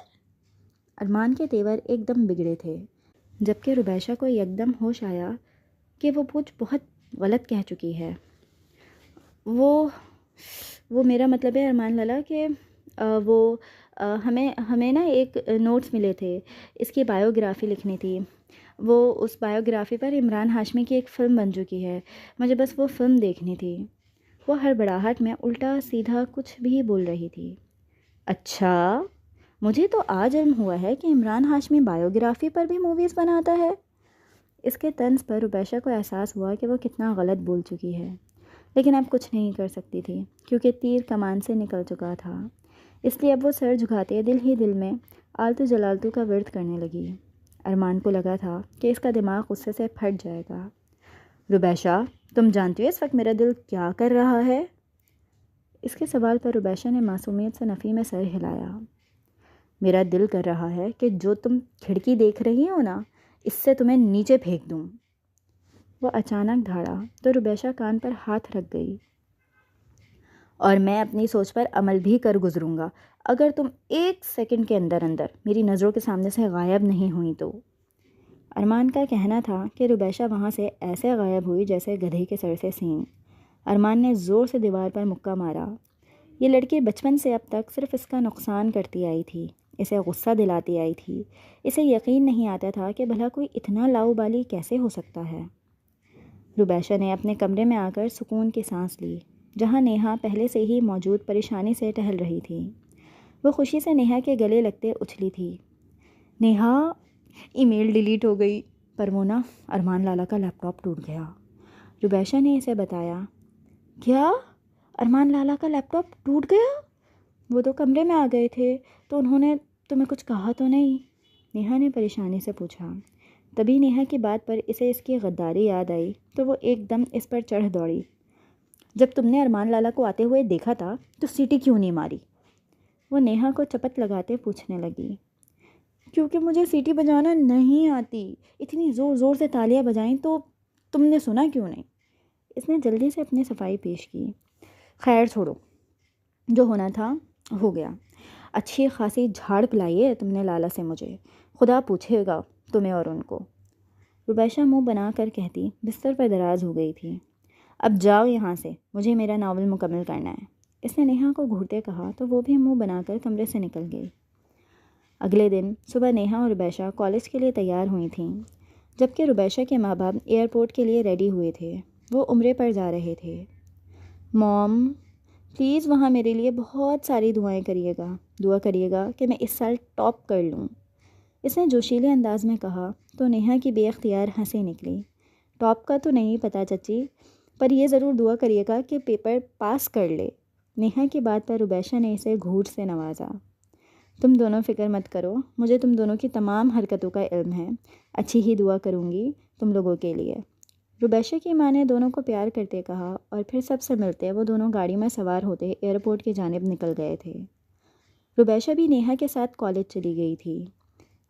ارمان کے تیور ایک دم بگڑے تھے، جبکہ ربیشہ کو یکدم ہوش آیا کہ وہ کچھ بہت غلط کہہ چکی ہے۔ وہ میرا مطلب ہے ارمان لالا کہ ہمیں نا ایک نوٹس ملے تھے، اس کی بایوگرافی لکھنی تھی۔ وہ اس بایوگرافی پر عمران ہاشمی کی ایک فلم بن چکی ہے، مجھے بس وہ فلم دیکھنی تھی۔ وہ ہڑبڑاہٹ میں الٹا سیدھا کچھ بھی بول رہی تھی۔ اچھا، مجھے تو آج علم ہوا ہے کہ عمران ہاشمی بایوگرافی پر بھی موویز بناتا ہے۔ اس کے طنز پر ربیشہ کو احساس ہوا کہ وہ کتنا غلط بول چکی ہے، لیکن اب کچھ نہیں کر سکتی تھی کیونکہ تیر کمان سے نکل چکا تھا۔ اس لیے اب وہ سر جھکاتے دل ہی دل میں آلتو جلالتو کا ورد کرنے لگی۔ ارمان کو لگا تھا کہ اس کا دماغ غصے سے پھٹ جائے گا۔ ربیشہ، تم جانتی ہو اس وقت میرا دل کیا کر رہا ہے؟ اس کے سوال پر ربیشہ نے معصومیت سے نفی میں سر ہلایا۔ میرا دل کر رہا ہے کہ جو تم کھڑکی دیکھ رہی ہو نا، اس سے تمہیں نیچے پھینک دوں۔ وہ اچانک دھاڑا تو ربیشہ کان پر ہاتھ رکھ گئی۔ اور میں اپنی سوچ پر عمل بھی کر گزروں گا اگر تم ایک سیکنڈ کے اندر میری نظروں کے سامنے سے غائب نہیں ہوئی تو۔ ارمان کا کہنا تھا کہ ربیشہ وہاں سے ایسے غائب ہوئی جیسے گدھے کے سر سے سینگ۔ ارمان نے زور سے دیوار پر مکہ مارا۔ یہ لڑکی بچپن سے اب تک صرف اس کا نقصان کرتی آئی تھی، اسے غصہ دلاتی آئی تھی، اسے یقین نہیں آتا تھا کہ بھلا کوئی اتنا لاؤبالی کیسے ہو سکتا ہے۔ ربیشہ نے اپنے کمرے میں آ کر سکون کی سانس لی، جہاں نیہا پہلے سے ہی موجود پریشانی سے ٹہل رہی تھی۔ وہ خوشی سے نیہا کے گلے لگتے اچھلی تھی۔ نیہا، ای میل ڈیلیٹ ہو گئی، پر وہ نا ارمان لالا کا لیپ ٹاپ ٹوٹ گیا۔ ربیشہ نے اسے بتایا۔ کیا؟ ارمان لالا کا لیپ ٹاپ ٹوٹ گیا؟ وہ تو کمرے میں آ گئے تھے، تو انہوں نے تمہیں کچھ کہا تو نہیں؟ نیہا نے پریشانی سے پوچھا۔ تبھی نیہا کی بات پر اسے اس کی غداری یاد آئی تو وہ ایک دم اس پر چڑھ دوڑی۔ جب تم نے ارمان لالا کو آتے ہوئے دیکھا تھا تو سیٹی کیوں نہیں ماری؟ وہ نیہا کو چپت لگاتے پوچھنے لگی۔ کیونکہ مجھے سیٹی بجانا نہیں آتی، اتنی زور زور سے تالیاں بجائیں تو تم نے سنا کیوں نہیں؟ اس نے جلدی سے اپنی صفائی پیش کی۔ خیر چھوڑو، جو ہونا تھا ہو گیا، اچھی خاصی جھاڑ پلائی ہے تم نے لالا سے مجھے، خدا پوچھے گا تمہیں اور ان کو۔ روبیشہ منہ بنا کر کہتی بستر پر دراز ہو گئی تھی۔ اب جاؤ یہاں سے، مجھے میرا ناول مکمل کرنا ہے۔ اس نے نیہا کو گھورتے کہا تو وہ بھی منہ بنا کر کمرے سے نکل گئی۔ اگلے دن صبح نیہا اور روبیشہ کالج کے لیے تیار ہوئی تھیں، جبکہ روبیشہ کے ماں باپ ایئرپورٹ کے لیے ریڈی ہوئے تھے۔ وہ عمرے پر جا رہے تھے۔ موم پلیز وہاں میرے لیے بہت ساری دعائیں کریے گا، دعا کریے گا کہ میں اس سال ٹاپ کر لوں، اس نے جوشیلے انداز میں کہا تو نیہا کی بے اختیار ہنسی نکلی۔ ٹاپ کا تو نہیں پتہ چچی، پر یہ ضرور دعا کریے گا کہ پیپر پاس کر لے۔ نیہا کی بات پر روبیشہ نے اسے گھونٹ سے نوازا۔ تم دونوں فکر مت کرو، مجھے تم دونوں کی تمام حرکتوں کا علم ہے، اچھی ہی دعا کروں گی تم لوگوں کے لیے۔ روبیشہ کی ماں نے دونوں کو پیار کرتے کہا اور پھر سب سے ملتے وہ دونوں گاڑی میں سوار ہوتے ایئرپورٹ کی جانب نکل گئے تھے۔ روبیشہ بھی نیہا کے ساتھ کالج چلی گئی تھی۔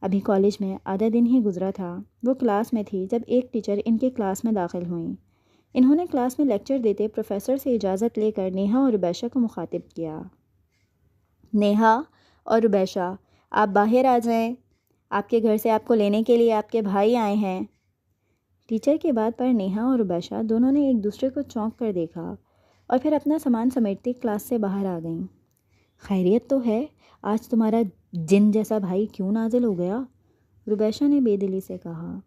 ابھی کالج میں آدھا دن ہی گزرا تھا۔ وہ کلاس میں تھی جب ایک ٹیچر ان کے کلاس میں داخل ہوئیں۔ انہوں نے کلاس میں لیکچر دیتے پروفیسر سے اجازت لے کر نیہا اور روبیشہ کو مخاطب کیا۔ نیہا اور روبیشہ، آپ باہر آ جائیں، آپ کے گھر سے آپ کو لینے کے لیے آپ کے بھائی آئے ہیں۔ ٹیچر کی بات پر نیہا اور روبیشہ دونوں نے ایک دوسرے کو چونک کر دیکھا اور پھر اپنا سامان سمیٹتی کلاس سے باہر آ گئیں۔ خیریت تو ہے؟ آج تمہارا جن جیسا بھائی کیوں نازل ہو گیا؟ روبیشہ نے بے دلی سے کہا۔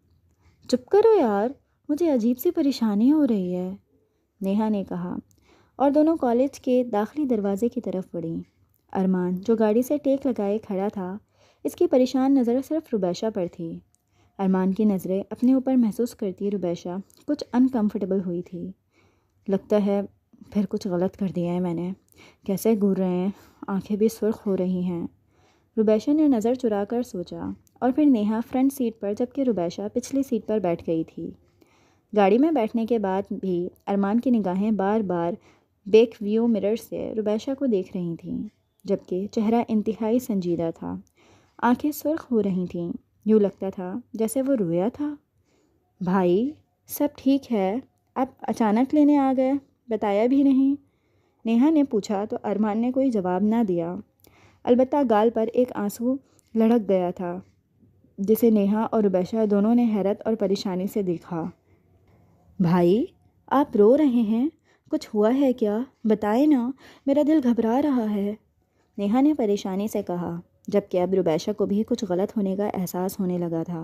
چپ کرو یار، مجھے عجیب سی پریشانی ہو رہی ہے، نیہا نے کہا، اور دونوں کالج کے داخلی دروازے کی طرف بڑھیں۔ ارمان جو گاڑی سے ٹیک لگائے کھڑا تھا، اس کی پریشان نظر صرف روبیشہ پر تھی۔ ارمان کی نظریں اپنے اوپر محسوس کرتی روبیشہ کچھ انکمفرٹیبل ہوئی تھی۔ لگتا ہے پھر کچھ غلط کر دیا ہے میں نے، کیسے گھور رہے ہیں، آنکھیں بھی سرخ ہو رہی ہیں۔ روبیشہ نے نظر چرا کر سوچا اور پھر نیہا فرنٹ سیٹ پر جبکہ روبیشہ پچھلی سیٹ پر بیٹھ گئی تھی۔ گاڑی میں بیٹھنے کے بعد بھی ارمان کی نگاہیں بار بار بیک ویو مرر سے روبیشہ کو دیکھ رہی تھیں، جبکہ چہرہ انتہائی سنجیدہ تھا، آنکھیں سرخ ہو رہی تھیں، یوں لگتا تھا جیسے وہ رویا تھا۔ بھائی سب ٹھیک ہے؟ آپ اچانک لینے آ گئے، بتایا بھی نہیں، نیہا نے پوچھا تو ارمان نے کوئی جواب نہ دیا، البتہ گال پر ایک آنسو لڑھک گیا تھا جسے نیہا اور روبیشہ دونوں نے حیرت اور پریشانی سے دیکھا۔ بھائی آپ رو رہے ہیں، کچھ ہوا ہے کیا؟ بتائیں نا، میرا دل گھبرا رہا ہے، نیہا نے پریشانی سے کہا، جبکہ اب روبیشہ کو بھی کچھ غلط ہونے کا احساس ہونے لگا تھا۔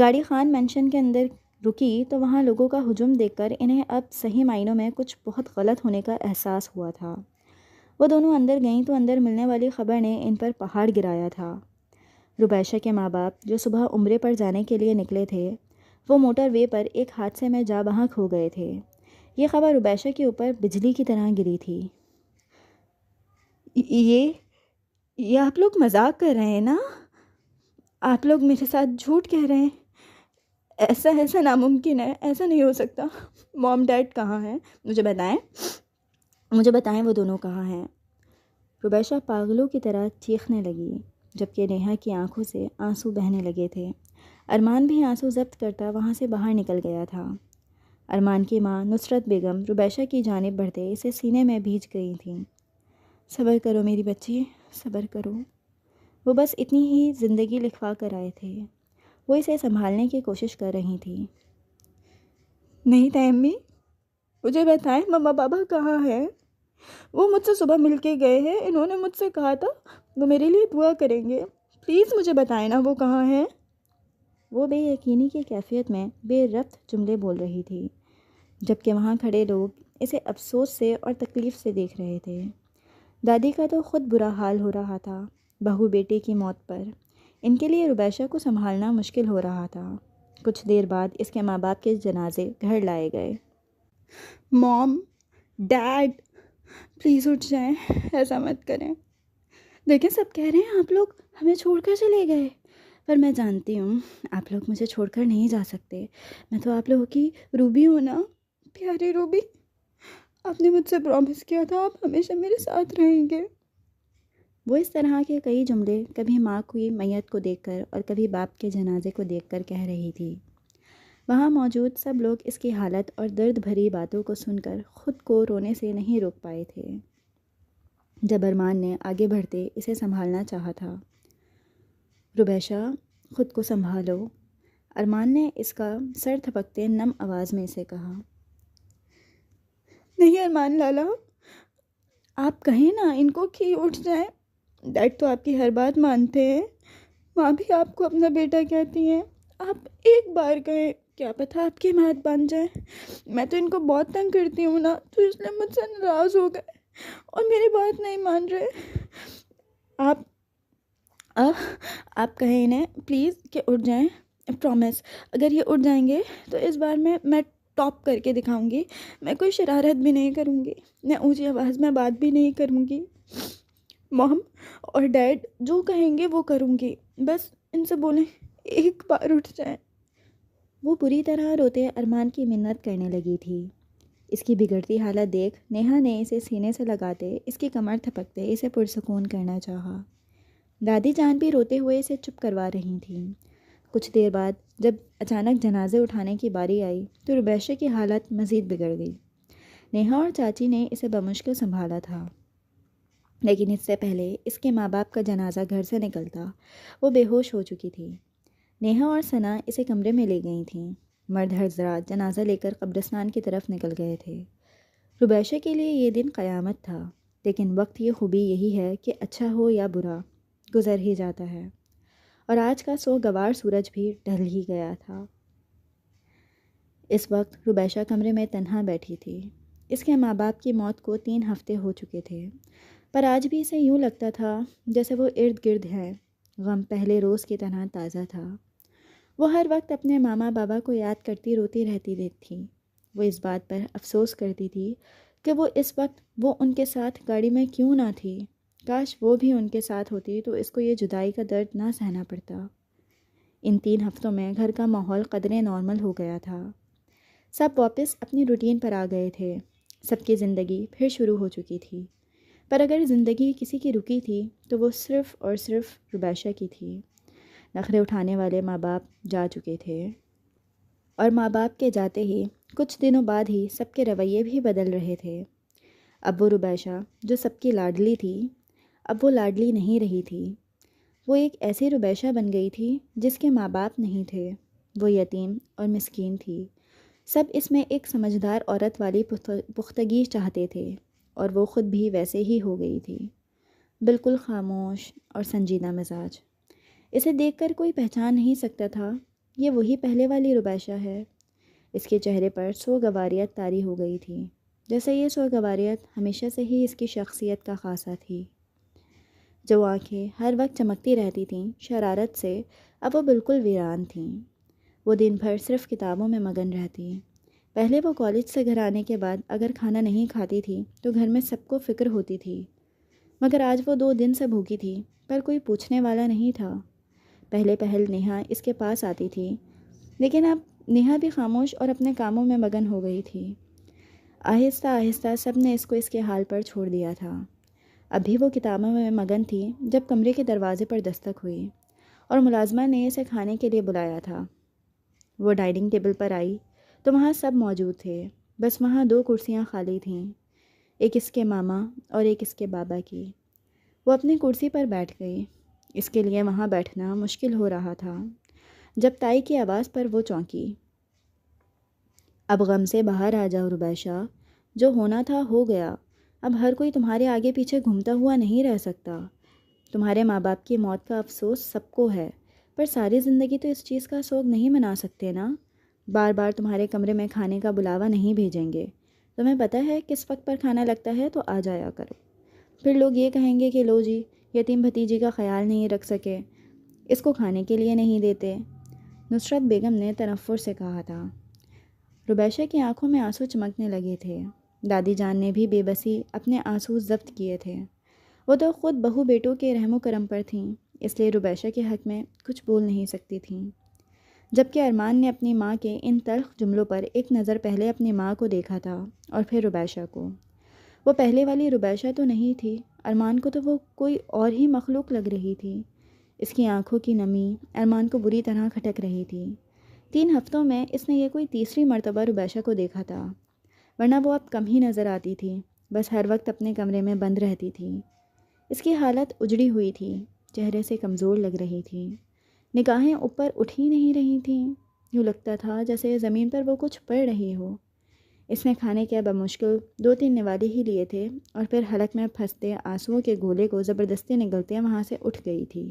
گاڑی خان مینشن کے اندر رکی تو وہاں لوگوں کا ہجوم دیکھ کر انہیں اب صحیح معنوں میں کچھ بہت غلط ہونے کا احساس ہوا تھا۔ وہ دونوں اندر گئیں تو اندر ملنے والی خبر نے ان پر پہاڑ گرایا تھا۔ روبیشہ کے ماں باپ جو صبح عمرے پر جانے کے لیے نکلے تھے، وہ موٹر وے پر ایک حادثے میں جاں بحق ہو گئے تھے۔ یہ خبر روبیشہ کے اوپر بجلی کی طرح گری تھی۔ یہ آپ لوگ مذاق کر رہے ہیں نا؟ آپ لوگ میرے ساتھ جھوٹ کہہ رہے ہیں؟ ایسا ناممکن ہے، ایسا نہیں ہو سکتا۔ موم ڈیڈ کہاں ہیں؟ مجھے بتائیں وہ دونوں کہاں ہیں؟ روبیشہ پاگلوں کی طرح چیخنے لگی، جبکہ نیہا کی آنکھوں سے آنسو بہنے لگے تھے۔ ارمان بھی آنسو ضبط کرتا وہاں سے باہر نکل گیا تھا۔ ارمان کی ماں نصرت بیگم روبیشہ کی جانب بڑھتے اسے سینے میں بھیج گئی تھیں۔ صبر کرو میری بچی، صبر کرو، وہ بس اتنی ہی زندگی لکھوا کر آئے تھے۔ وہ اسے سنبھالنے کی کوشش کر رہی تھی۔ نہیں تیمی، مجھے بتائیں مما بابا کہاں ہیں؟ وہ مجھ سے صبح مل کے گئے ہیں، انہوں نے مجھ سے کہا تھا وہ میرے لیے دعا کریں گے، پلیز مجھے بتائیں نا وہ کہاں ہیں؟ وہ بے یقینی کی کیفیت میں بے ربط جملے بول رہی تھی، جبکہ وہاں کھڑے لوگ اسے افسوس سے اور تکلیف سے دیکھ رہے تھے۔ دادی کا تو خود برا حال ہو رہا تھا بہو بیٹی کی موت پر، ان کے لیے روبیشہ کو سنبھالنا مشکل ہو رہا تھا۔ کچھ دیر بعد اس کے ماں باپ کے جنازے گھر لائے گئے۔ موم، ڈیڈ، پلیز اٹھ جائیں، ایسا مت کریں، دیکھیں سب کہہ رہے ہیں آپ لوگ ہمیں چھوڑ کر چلے گئے، پر میں جانتی ہوں آپ لوگ مجھے چھوڑ کر نہیں جا سکتے، میں تو آپ لوگوں کی روبی ہوں نا، پیاری روبی، آپ نے مجھ سے پرومس کیا تھا آپ ہمیشہ میرے ساتھ رہیں گے۔ وہ اس طرح کے کئی جملے کبھی ماں کی میت کو دیکھ کر اور کبھی باپ کے جنازے کو دیکھ کر کہہ رہی تھی۔ وہاں موجود سب لوگ اس کی حالت اور درد بھری باتوں کو سن کر خود کو رونے سے نہیں روک پائے تھے۔ جب ارمان نے آگے بڑھتے اسے سنبھالنا چاہا تھا۔ ربیشہ، خود کو سنبھالو، ارمان نے اس کا سر تھپکتے نم آواز میں اسے کہا۔ نہیں ارمان لالا، آپ کہیں نا ان کو کہ اٹھ جائیں۔ ڈیڈ تو آپ کی ہر بات مانتے ہیں، ماں بھی آپ کو اپنا بیٹا کہتی ہیں۔ آپ ایک بار کہیں، کیا پتہ آپ کی بات بن جائے۔ میں تو ان کو بہت تنگ کرتی ہوں نا، تو اس لیے مجھ سے ناراض ہو گئے اور میری بات نہیں مان رہے۔ آپ آپ کہیں انہیں پلیز کہ اٹھ جائیں، پرومس، اگر یہ اٹھ جائیں گے تو اس بار میں ٹاپ کر کے دکھاؤں گی۔ میں کوئی شرارت بھی نہیں کروں گی، میں اونچی آواز میں بات بھی نہیں کروں گی۔ مام اور ڈیڈ جو کہیں گے وہ کروں گی، بس ان سے بولیں ایک بار اٹھ جائیں۔ وہ پوری طرح روتے ارمان کی منت کرنے لگی تھی۔ اس کی بگڑتی حالت دیکھ نیہا نے اسے سینے سے لگاتے اس کی کمر تھپکتے اسے پرسکون کرنا چاہا۔ دادی جان بھی روتے ہوئے اسے چپ کروا رہی تھیں۔ کچھ دیر بعد جب اچانک جنازے اٹھانے کی باری آئی تو ربیشہ کی حالت مزید بگڑ گئی۔ نیہا اور چاچی نے اسے بمشکل سنبھالا تھا، لیکن اس سے پہلے اس کے ماں باپ کا جنازہ گھر سے نکلتا وہ بے ہوش ہو چکی تھی۔ نیہا اور ثنا اسے کمرے میں لے گئی تھیں۔ مرد حضرات جنازہ لے کر قبرستان کی طرف نکل گئے تھے۔ ربیشہ کے لیے یہ دن قیامت تھا، لیکن وقت یہ خوبی یہی ہے کہ اچھا ہو یا برا گزر ہی جاتا ہے، اور آج کا سوگوار سورج بھی ڈھل ہی گیا تھا۔ اس وقت ربیشہ کمرے میں تنہا بیٹھی تھی۔ اس کے ماں باپ کی موت کو 3 ہفتے ہو چکے تھے، پر آج بھی اسے یوں لگتا تھا جیسے وہ ارد گرد ہیں۔ غم پہلے روز کی طرح تازہ تھا۔ وہ ہر وقت اپنے ماما بابا کو یاد کرتی روتی رہتی تھی۔ وہ اس بات پر افسوس کرتی تھی کہ وہ اس وقت وہ ان کے ساتھ گاڑی میں کیوں نہ تھی۔ کاش وہ بھی ان کے ساتھ ہوتی تو اس کو یہ جدائی کا درد نہ سہنا پڑتا۔ ان 3 ہفتوں میں گھر کا ماحول قدرے نارمل ہو گیا تھا۔ سب واپس اپنی روٹین پر آ گئے تھے۔ سب کی زندگی پھر شروع ہو چکی تھی، پر اگر زندگی کسی کی رکی تھی تو وہ صرف اور صرف ربیشہ کی تھی۔ نخرے اٹھانے والے ماں باپ جا چکے تھے، اور ماں باپ کے جاتے ہی کچھ دنوں بعد ہی سب کے رویے بھی بدل رہے تھے۔ اب وہ ربیشہ جو سب کی لاڈلی تھی، اب وہ لاڈلی نہیں رہی تھی۔ وہ ایک ایسی ربیشہ بن گئی تھی جس کے ماں باپ نہیں تھے۔ وہ یتیم اور مسکین تھی۔ سب اس میں ایک سمجھدار عورت والی پختگی چاہتے تھے، اور وہ خود بھی ویسے ہی ہو گئی تھی، بالکل خاموش اور سنجیدہ مزاج۔ اسے دیکھ کر کوئی پہچان نہیں سکتا تھا یہ وہی پہلے والی ربیشہ ہے۔ اس کے چہرے پر سوگواریت طاری ہو گئی تھی، جیسے یہ سوگواریت ہمیشہ سے ہی اس کی شخصیت کا خاصہ تھی۔ جو آنکھیں ہر وقت چمکتی رہتی تھیں شرارت سے، اب وہ بالکل ویران تھیں۔ وہ دن بھر صرف کتابوں میں مگن رہتی۔ پہلے وہ کالج سے گھر آنے کے بعد اگر کھانا نہیں کھاتی تھی تو گھر میں سب کو فکر ہوتی تھی، مگر آج وہ 2 دن سے بھوکی تھی، پر کوئی پوچھنے والا نہیں تھا۔ پہلے پہل نیہا اس کے پاس آتی تھی، لیکن اب نیہا بھی خاموش اور اپنے کاموں میں مگن ہو گئی تھی۔ آہستہ آہستہ سب نے اس کو اس کے حال پر چھوڑ دیا تھا۔ ابھی وہ کتابوں میں مگن تھی جب کمرے کے دروازے پر دستک ہوئی اور ملازمہ نے اسے کھانے کے لیے بلایا تھا۔ وہ ڈائننگ ٹیبل پر آئی تو وہاں سب موجود تھے، بس وہاں 2 کرسیاں خالی تھیں، ایک اس کے ماما اور ایک اس کے بابا کی۔ وہ اپنی کرسی پر بیٹھ گئی۔ اس کے لیے وہاں بیٹھنا مشکل ہو رہا تھا۔ جب تائی کی آواز پر وہ چونکی۔ اب غم سے باہر آ جاؤ ربیشہ، جو ہونا تھا ہو گیا۔ اب ہر کوئی تمہارے آگے پیچھے گھومتا ہوا نہیں رہ سکتا۔ تمہارے ماں باپ کی موت کا افسوس سب کو ہے، پر ساری زندگی تو اس چیز کا سوگ نہیں منا سکتے نا۔ بار بار تمہارے کمرے میں کھانے کا بلاوا نہیں بھیجیں گے۔ تمہیں پتہ ہے کس وقت پر کھانا لگتا ہے تو آ جایا کرو۔ پھر لوگ یہ کہیں گے کہ لو جی، یتیم بھتیجی کا خیال نہیں رکھ سکے، اس کو کھانے کے لیے نہیں دیتے، نصرت بیگم نے تنفر سے کہا تھا۔ ربیشہ کی آنکھوں میں آنسو چمکنے لگے تھے۔ دادی جان نے بھی بے بسی اپنے آنسو ضبط کیے تھے۔ وہ تو خود بہو بیٹوں کے رحم و کرم پر تھیں، اس لیے ربیشہ کے حق میں کچھ بول نہیں سکتی تھیں۔ جبکہ ارمان نے اپنی ماں کے ان تلخ جملوں پر ایک نظر پہلے اپنی ماں کو دیکھا تھا اور پھر ربیشہ کو۔ وہ پہلے والی ربیشہ تو نہیں تھی، ارمان کو تو وہ کوئی اور ہی مخلوق لگ رہی تھی۔ اس کی آنکھوں کی نمی ارمان کو بری طرح کھٹک رہی تھی۔ 3 ہفتوں میں اس نے یہ کوئی تیسری مرتبہ ربیشہ کو دیکھا تھا، ورنہ وہ اب کم ہی نظر آتی تھی، بس ہر وقت اپنے کمرے میں بند رہتی تھی۔ اس کی حالت اجڑی ہوئی تھی، چہرے سے کمزور لگ رہی تھی، نگاہیں اوپر اٹھ ہی نہیں رہی تھیں، یوں لگتا تھا جیسے زمین پر وہ کچھ پڑھ رہی ہو۔ اس نے کھانے کے بمشکل 2-3 نوالے ہی لیے تھے اور پھر حلق میں پھنستے آنسوؤں کے گولے کو زبردستی نگلتے وہاں سے اٹھ گئی تھی۔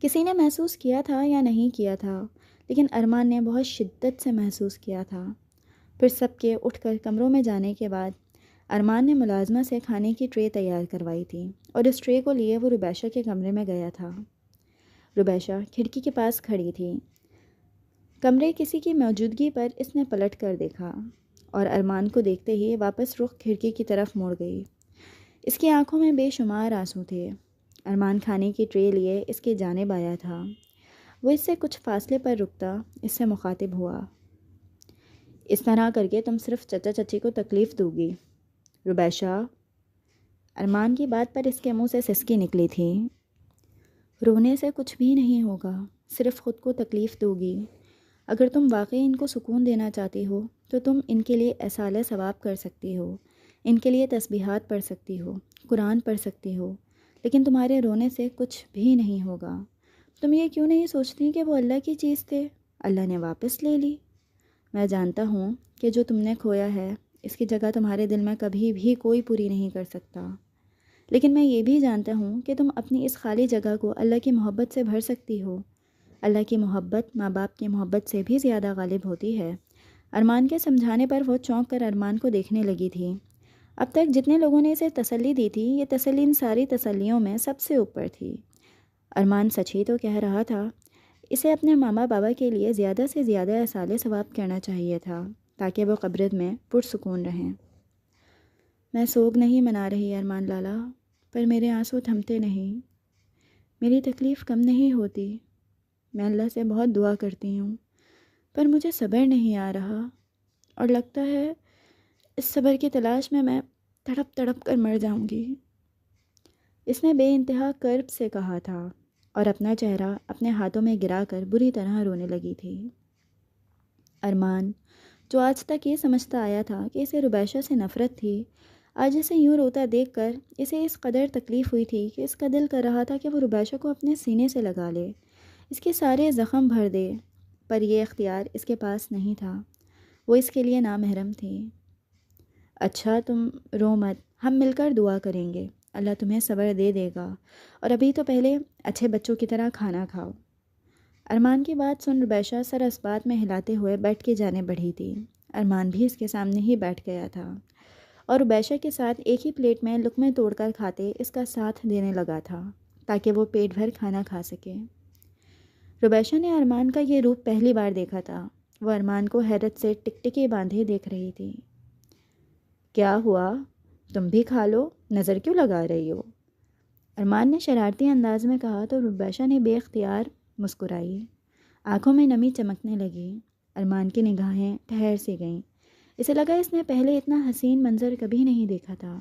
کسی نے محسوس کیا تھا یا نہیں کیا تھا، لیکن ارمان نے بہت شدت سے محسوس کیا تھا۔ پھر سب کے اٹھ کر کمروں میں جانے کے بعد ارمان نے ملازمہ سے کھانے کی ٹرے تیار کروائی تھی اور اس ٹرے کو لیے وہ ربیشہ کے کمرے میں گیا تھا۔ ربیشہ کھڑکی کے پاس کھڑی تھی۔ کمرے کسی کی موجودگی پر اس نے پلٹ کر دیکھا اور ارمان کو دیکھتے ہی واپس رخ کھڑکی کی طرف موڑ گئی۔ اس کی آنکھوں میں بے شمار آنسو تھے۔ ارمان کھانے کی ٹرے لیے اس کی جانب آیا تھا۔ وہ اس سے کچھ فاصلے پر رکتا اس سے مخاطب ہوا۔ اس طرح کر کے تم صرف چچا چچی کو تکلیف دو گی ربیشہ۔ ارمان کی بات پر اس کے منہ سے سسکی نکلی تھی۔ رونے سے کچھ بھی نہیں ہوگا، صرف خود کو تکلیف دو گی۔ اگر تم واقعی ان کو سکون دینا چاہتی ہو تو تم ان کے لیے ایصال ثواب کر سکتی ہو، ان کے لیے تسبیحات پڑھ سکتی ہو، قرآن پڑھ سکتی ہو، لیکن تمہارے رونے سے کچھ بھی نہیں ہوگا۔ تم یہ کیوں نہیں سوچتی کہ وہ اللہ کی چیز تھے، اللہ نے واپس لے لی۔ میں جانتا ہوں کہ جو تم نے کھویا ہے اس کی جگہ تمہارے دل میں کبھی بھی کوئی پوری نہیں کر سکتا، لیکن میں یہ بھی جانتا ہوں کہ تم اپنی اس خالی جگہ کو اللہ کی محبت سے بھر سکتی ہو۔ اللہ کی محبت ماں باپ کی محبت سے بھی زیادہ غالب ہوتی ہے۔ ارمان کے سمجھانے پر وہ چونک کر ارمان کو دیکھنے لگی تھی۔ اب تک جتنے لوگوں نے اسے تسلی دی تھی، یہ تسلی ان ساری تسلیوں میں سب سے اوپر تھی۔ ارمان سچ ہی تو کہہ رہا تھا، اسے اپنے ماما بابا کے لیے زیادہ سے زیادہ ایصال ثواب کرنا چاہیے تھا تاکہ وہ قبر میں پرسکون رہیں۔ میں سوگ نہیں منا رہی ارمان لالا، پر میرے آنسو تھمتے نہیں، میری تکلیف کم نہیں ہوتی۔ میں اللہ سے بہت دعا کرتی ہوں، پر مجھے صبر نہیں آ رہا اور لگتا ہے اس صبر کی تلاش میں تڑپ تڑپ کر مر جاؤں گی۔ اس نے بے انتہا کرب سے کہا تھا اور اپنا چہرہ اپنے ہاتھوں میں گرا کر بری طرح رونے لگی تھی۔ ارمان، جو آج تک یہ سمجھتا آیا تھا کہ اسے ربیشہ سے نفرت تھی، آج اسے یوں روتا دیکھ کر اسے اس قدر تکلیف ہوئی تھی کہ اس کا دل کر رہا تھا کہ وہ ربیشہ کو اپنے سینے سے لگا لے، اس کے سارے زخم بھر دے، پر یہ اختیار اس کے پاس نہیں تھا، وہ اس کے لیے نامحرم تھی۔ اچھا تم رو مت، ہم مل کر دعا کریں گے، اللہ تمہیں صبر دے دے گا، اور ابھی تو پہلے اچھے بچوں کی طرح کھانا کھاؤ۔ ارمان کی بات سن ربیشہ سر اسبات میں ہلاتے ہوئے بیٹھ کے جانے بڑھی تھی۔ ارمان بھی اس کے سامنے ہی بیٹھ گیا تھا اور ربیشہ کے ساتھ ایک ہی پلیٹ میں لقمے توڑ کر کھاتے اس کا ساتھ دینے لگا تھا تاکہ وہ پیٹ بھر کھانا کھا سکے۔ ربیشہ نے ارمان کا یہ روپ پہلی بار دیکھا تھا۔ وہ ارمان کو حیرت سے ٹکٹکی باندھے دیکھ رہی تھی۔ کیا ہوا؟ تم بھی کھا لو، نظر کیوں لگا رہی ہو؟ ارمان نے شرارتی انداز میں کہا تو ربیشہ نے بے اختیار مسکرائی، آنکھوں میں نمی چمکنے لگی۔ ارمان کی نگاہیں ٹھہر سی گئیں، اسے لگا اس نے پہلے اتنا حسین منظر کبھی نہیں دیکھا تھا۔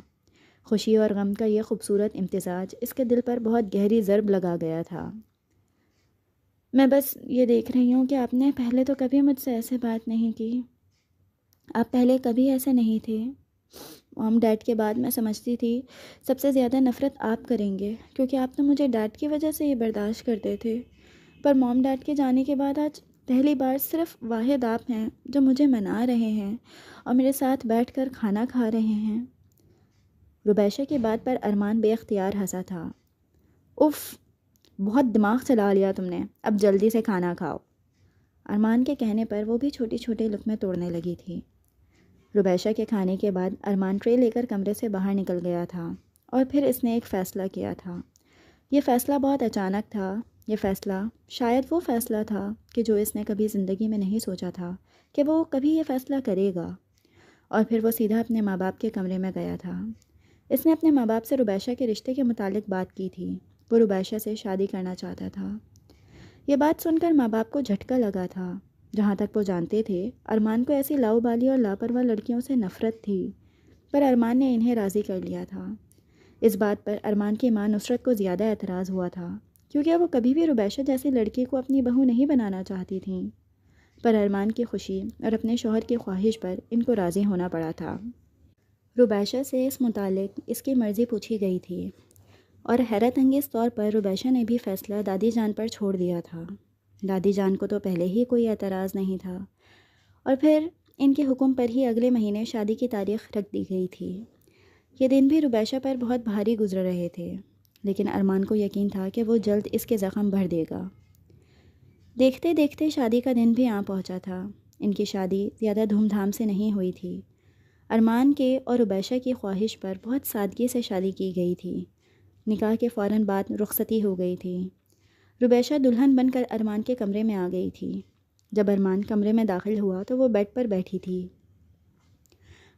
خوشی اور غم کا یہ خوبصورت امتزاج اس کے دل پر بہت گہری ضرب لگا گیا تھا۔ میں بس یہ دیکھ رہی ہوں کہ آپ نے پہلے تو کبھی مجھ سے ایسے بات نہیں کی، آپ پہلے کبھی ایسے نہیں تھے۔ مام ڈیڈ کے بعد میں سمجھتی تھی سب سے زیادہ نفرت آپ کریں گے، کیونکہ آپ تو مجھے ڈیڈ کی وجہ سے یہ برداشت کرتے تھے، پر مام ڈیڈ کے جانے کے بعد آج پہلی بار صرف واحد آپ ہیں جو مجھے منا رہے ہیں اور میرے ساتھ بیٹھ کر کھانا کھا رہے ہیں۔ ربیشہ کی بات پر ارمان بے اختیار ہنسا تھا۔ اف، بہت دماغ چلا لیا تم نے، اب جلدی سے کھانا کھاؤ۔ ارمان کے کہنے پر وہ بھی چھوٹے چھوٹے لقمے توڑنے لگی تھی۔ ربیشہ کے کھانے کے بعد ارمان ٹرے لے کر کمرے سے باہر نکل گیا تھا اور پھر اس نے ایک فیصلہ کیا تھا۔ یہ فیصلہ بہت اچانک تھا۔ یہ فیصلہ شاید وہ فیصلہ تھا کہ جو اس نے کبھی زندگی میں نہیں سوچا تھا کہ وہ کبھی یہ فیصلہ کرے گا، اور پھر وہ سیدھا اپنے ماں باپ کے کمرے میں گیا تھا۔ اس نے اپنے ماں باپ سے ربیشہ کے رشتے کے متعلق بات کی تھی۔ وہ ربیشہ سے شادی کرنا چاہتا تھا۔ یہ بات سن کر ماں باپ کو جھٹکا لگا تھا۔ جہاں تک وہ جانتے تھے ارمان کو ایسی لاؤبالی اور لاپرواہ لڑکیوں سے نفرت تھی، پر ارمان نے انہیں راضی کر لیا تھا۔ اس بات پر ارمان کی ماں نصرت کو زیادہ اعتراض ہوا تھا، کیونکہ وہ کبھی بھی ربیشہ جیسی لڑکی کو اپنی بہو نہیں بنانا چاہتی تھیں، پر ارمان کی خوشی اور اپنے شوہر کی خواہش پر ان کو راضی ہونا پڑا تھا۔ ربیشہ سے اس متعلق اس کی مرضی پوچھی گئی تھی، اور حیرت انگیز طور پر ربیشہ نے بھی فیصلہ دادی جان پر چھوڑ دیا تھا۔ دادی جان کو تو پہلے ہی کوئی اعتراض نہیں تھا، اور پھر ان کے حکم پر ہی اگلے مہینے شادی کی تاریخ رکھ دی گئی تھی۔ یہ دن بھی ربیشہ پر بہت بھاری گزر رہے تھے، لیکن ارمان کو یقین تھا کہ وہ جلد اس کے زخم بھر دے گا۔ دیکھتے دیکھتے شادی کا دن بھی پہنچا تھا۔ ان کی شادی زیادہ دھوم دھام سے نہیں ہوئی تھی۔ ارمان کے اور ربیشہ کی خواہش پر بہت سادگی سے شادی کی گئی تھی۔ نکاح کے فوراً بعد رخصتی ہو گئی تھی۔ ربیشہ دلہن بن کر ارمان کے کمرے میں آ گئی تھی۔ جب ارمان کمرے میں داخل ہوا تو وہ بیڈ پر بیٹھی تھی۔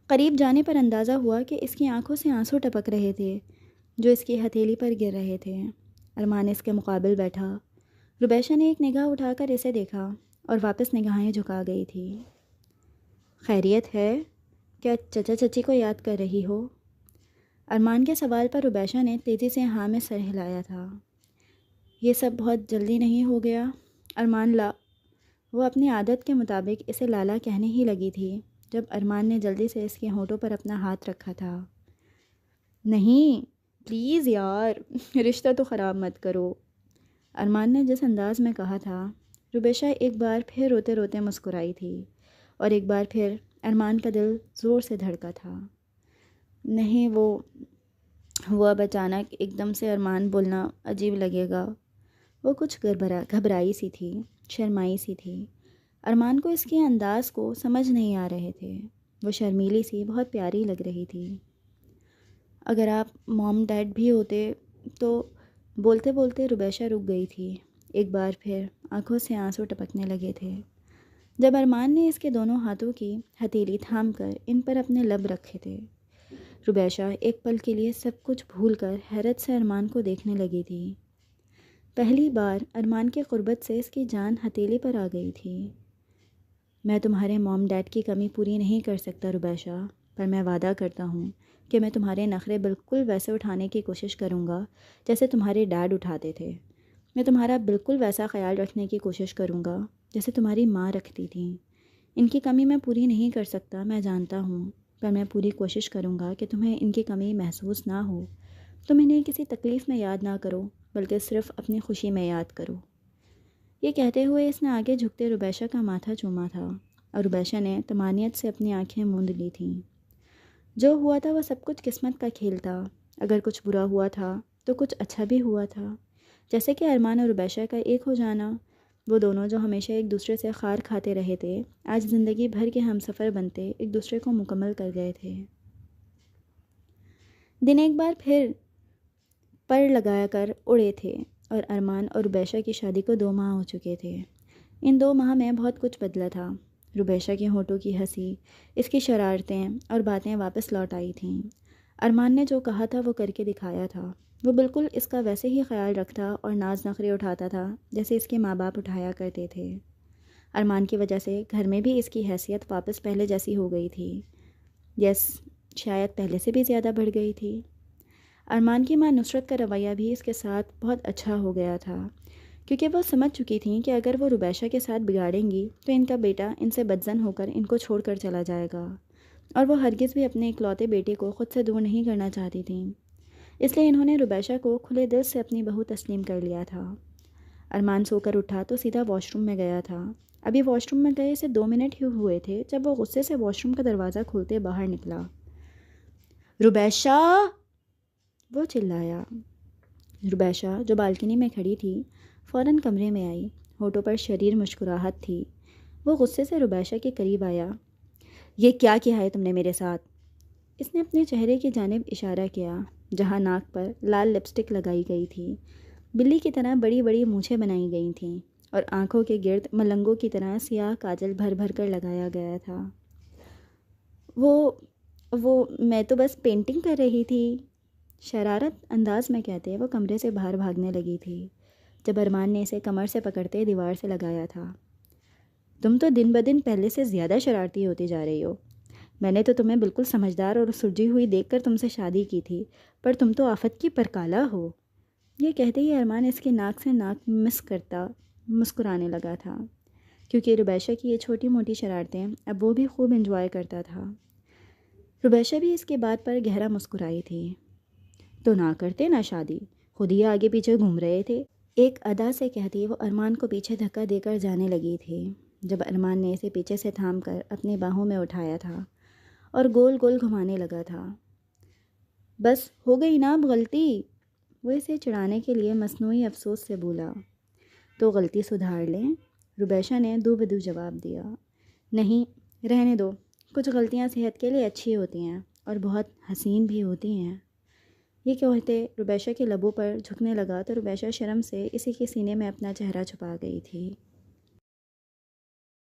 قریب جانے پر اندازہ ہوا کہ اس کی آنکھوں سے آنسو ٹپک رہے تھے جو اس کی ہتھیلی پر گر رہے تھے۔ ارمان اس کے مقابل بیٹھا۔ ربیشہ نے ایک نگاہ اٹھا کر اسے دیکھا اور واپس نگاہیں جھکا گئی تھی۔ خیریت ہے؟ کیا چچا چچی کو یاد کر رہی ہو؟ ارمان کے سوال پر ربیشہ نے تیزی سے ہاں میں سر ہلایا تھا۔ یہ سب بہت جلدی نہیں ہو گیا؟ ارمان وہ اپنی عادت کے مطابق اسے لالا کہنے ہی لگی تھی جب ارمان نے جلدی سے اس کے ہونٹوں پر اپنا ہاتھ رکھا تھا۔ نہیں پلیز یار، رشتہ تو خراب مت کرو، ارمان نے جس انداز میں کہا تھا۔ ربیشہ ایک بار پھر روتے روتے مسکرائی تھی، اور ایک بار پھر ارمان کا دل زور سے دھڑکا تھا۔ نہیں، وہ اب اچانک ایک دم سے ارمان بولنا عجیب لگے گا۔ وہ کچھ گھبرائی سی تھی، شرمائی سی تھی۔ ارمان کو اس کے انداز کو سمجھ نہیں آ رہے تھے۔ وہ شرمیلی سی بہت پیاری لگ رہی تھی۔ اگر آپ موم ڈیڈ بھی ہوتے تو، بولتے بولتے ربیشہ رک گئی تھی۔ ایک بار پھر آنکھوں سے آنسو ٹپکنے لگے تھے جب ارمان نے اس کے دونوں ہاتھوں کی ہتھیلی تھام کر ان پر اپنے لب رکھے تھے۔ ربیشہ ایک پل کے لیے سب کچھ بھول کر حیرت سے ارمان کو دیکھنے لگی تھی۔ پہلی بار ارمان کے قربت سے اس کی جان ہتھیلی پر آ گئی تھی۔ میں تمہارے موم ڈیڈ کی کمی پوری نہیں کر سکتا ربیشہ، پر میں وعدہ کرتا ہوں کہ میں تمہارے نخرے بالکل ویسے اٹھانے کی کوشش کروں گا جیسے تمہارے ڈیڈ اٹھاتے تھے۔ میں تمہارا بالکل ویسا خیال رکھنے کی کوشش کروں گا جیسے تمہاری ماں رکھتی تھیں۔ ان کی کمی میں پوری نہیں کر سکتا، میں جانتا ہوں، پر میں پوری کوشش کروں گا کہ تمہیں ان کی کمی محسوس نہ ہو۔ تم انہیں کسی تکلیف میں یاد نہ کرو، بلکہ صرف اپنی خوشی میں یاد کرو۔ یہ کہتے ہوئے اس نے آگے جھکتے ربیشہ کا ماتھا چوما تھا، اور ربیشہ نے طمانینت سے اپنی آنکھیں موند لی تھیں۔ جو ہوا تھا وہ سب کچھ قسمت کا کھیل تھا۔ اگر کچھ برا ہوا تھا تو کچھ اچھا بھی ہوا تھا، جیسے کہ ارمان اور ربیشہ کا ایک ہو جانا۔ وہ دونوں جو ہمیشہ ایک دوسرے سے خار کھاتے رہے تھے، آج زندگی بھر کے ہم سفر بنتے ایک دوسرے کو مکمل کر گئے تھے۔ دن ایک بار پھر پر لگایا کر اڑے تھے، اور ارمان اور ربیشہ کی شادی کو 2 ماہ ہو چکے تھے۔ ان 2 ماہ میں بہت کچھ بدلا تھا۔ ربیشہ کے ہونٹوں کی ہنسی، اس کی شرارتیں اور باتیں واپس لوٹ آئی تھیں۔ ارمان نے جو کہا تھا وہ کر کے دکھایا تھا۔ وہ بالکل اس کا ویسے ہی خیال رکھتا اور ناز نخرے اٹھاتا تھا جیسے اس کے ماں باپ اٹھایا کرتے تھے۔ ارمان کی وجہ سے گھر میں بھی اس کی حیثیت واپس پہلے جیسی ہو گئی تھی۔ شاید پہلے سے بھی زیادہ بڑھ گئی تھی۔ ارمان کی ماں نصرت کا رویہ بھی اس کے ساتھ بہت اچھا ہو گیا تھا، کیونکہ وہ سمجھ چکی تھیں کہ اگر وہ ربیشہ کے ساتھ بگاڑیں گی تو ان کا بیٹا ان سے بدظن ہو کر ان کو چھوڑ کر چلا جائے گا، اور وہ ہرگز بھی اپنے اکلوتے بیٹے کو خود سے دور نہیں کرنا چاہتی تھیں۔ اس لیے انہوں نے ربیشہ کو کھلے دل سے اپنی بہو تسلیم کر لیا تھا۔ ارمان سو کر اٹھا تو سیدھا واش روم میں گیا تھا۔ ابھی واش روم میں گئے اسے 2 منٹ ہی ہوئے تھے جب وہ غصے سے واش روم کا دروازہ کھولتے باہر نکلا۔ ربیشہ! وہ چلایا۔ ربیشہ جو بالکنی میں کھڑی تھی فوراً کمرے میں آئی، ہونٹوں پر شریر مسکراہٹ تھی۔ وہ غصے سے ربیشہ کے قریب آیا۔ یہ کیا کیا ہے تم نے میرے ساتھ؟ اس نے اپنے چہرے کی جانب اشارہ کیا جہاں ناک پر لال لپسٹک لگائی گئی تھی، بلی کی طرح بڑی بڑی مونچھیں بنائی گئی تھیں، اور آنکھوں کے گرد ملنگوں کی طرح سیاہ کاجل بھر بھر کر لگایا گیا تھا۔ وہ میں تو بس پینٹنگ کر رہی تھی، شرارت انداز میں کہتے وہ کمرے سے باہر بھاگنے لگی تھی جب ارمان نے اسے کمر سے پکڑتے دیوار سے لگایا تھا۔ تم تو دن بدن پہلے سے زیادہ شرارتی ہوتی جا رہی ہو۔ میں نے تو تمہیں بالکل سمجھدار اور سلجھی ہوئی دیکھ کر تم سے شادی کی تھی، پر تم تو آفت کی پرکالا ہو۔ یہ کہتے ہی ارمان اس کی ناک سے ناک مس کرتا مسکرانے لگا تھا، کیونکہ ربیشہ کی یہ چھوٹی موٹی شرارتیں اب وہ بھی خوب انجوائے کرتا تھا۔ ربیشہ بھی اس کے بات پر گہرا مسکرائی تھی۔ تو نہ کرتے نا شادی، خود ہی آگے پیچھے گھوم رہے تھے، ایک ادا سے کہتی وہ ارمان کو پیچھے دھکا دے کر جانے لگی تھی، جب ارمان نے اسے پیچھے سے تھام کر اپنی باہوں میں اٹھایا تھا اور گول گول گھمانے لگا تھا۔ بس ہو گئی نا اب غلطی، وہ اسے چڑھانے کے لیے مصنوعی افسوس سے بولا۔ تو غلطی سدھار لیں، ربیشہ نے دو بدو جواب دیا۔ نہیں، رہنے دو، کچھ غلطیاں صحت کے لیے اچھی ہوتی ہیں اور بہت حسین بھی ہوتی ہیں۔ یہ کہتے ربیشہ کے لبوں پر جھکنے لگا تو ربیشہ شرم سے اسی کے سینے میں اپنا چہرہ چھپا گئی تھی۔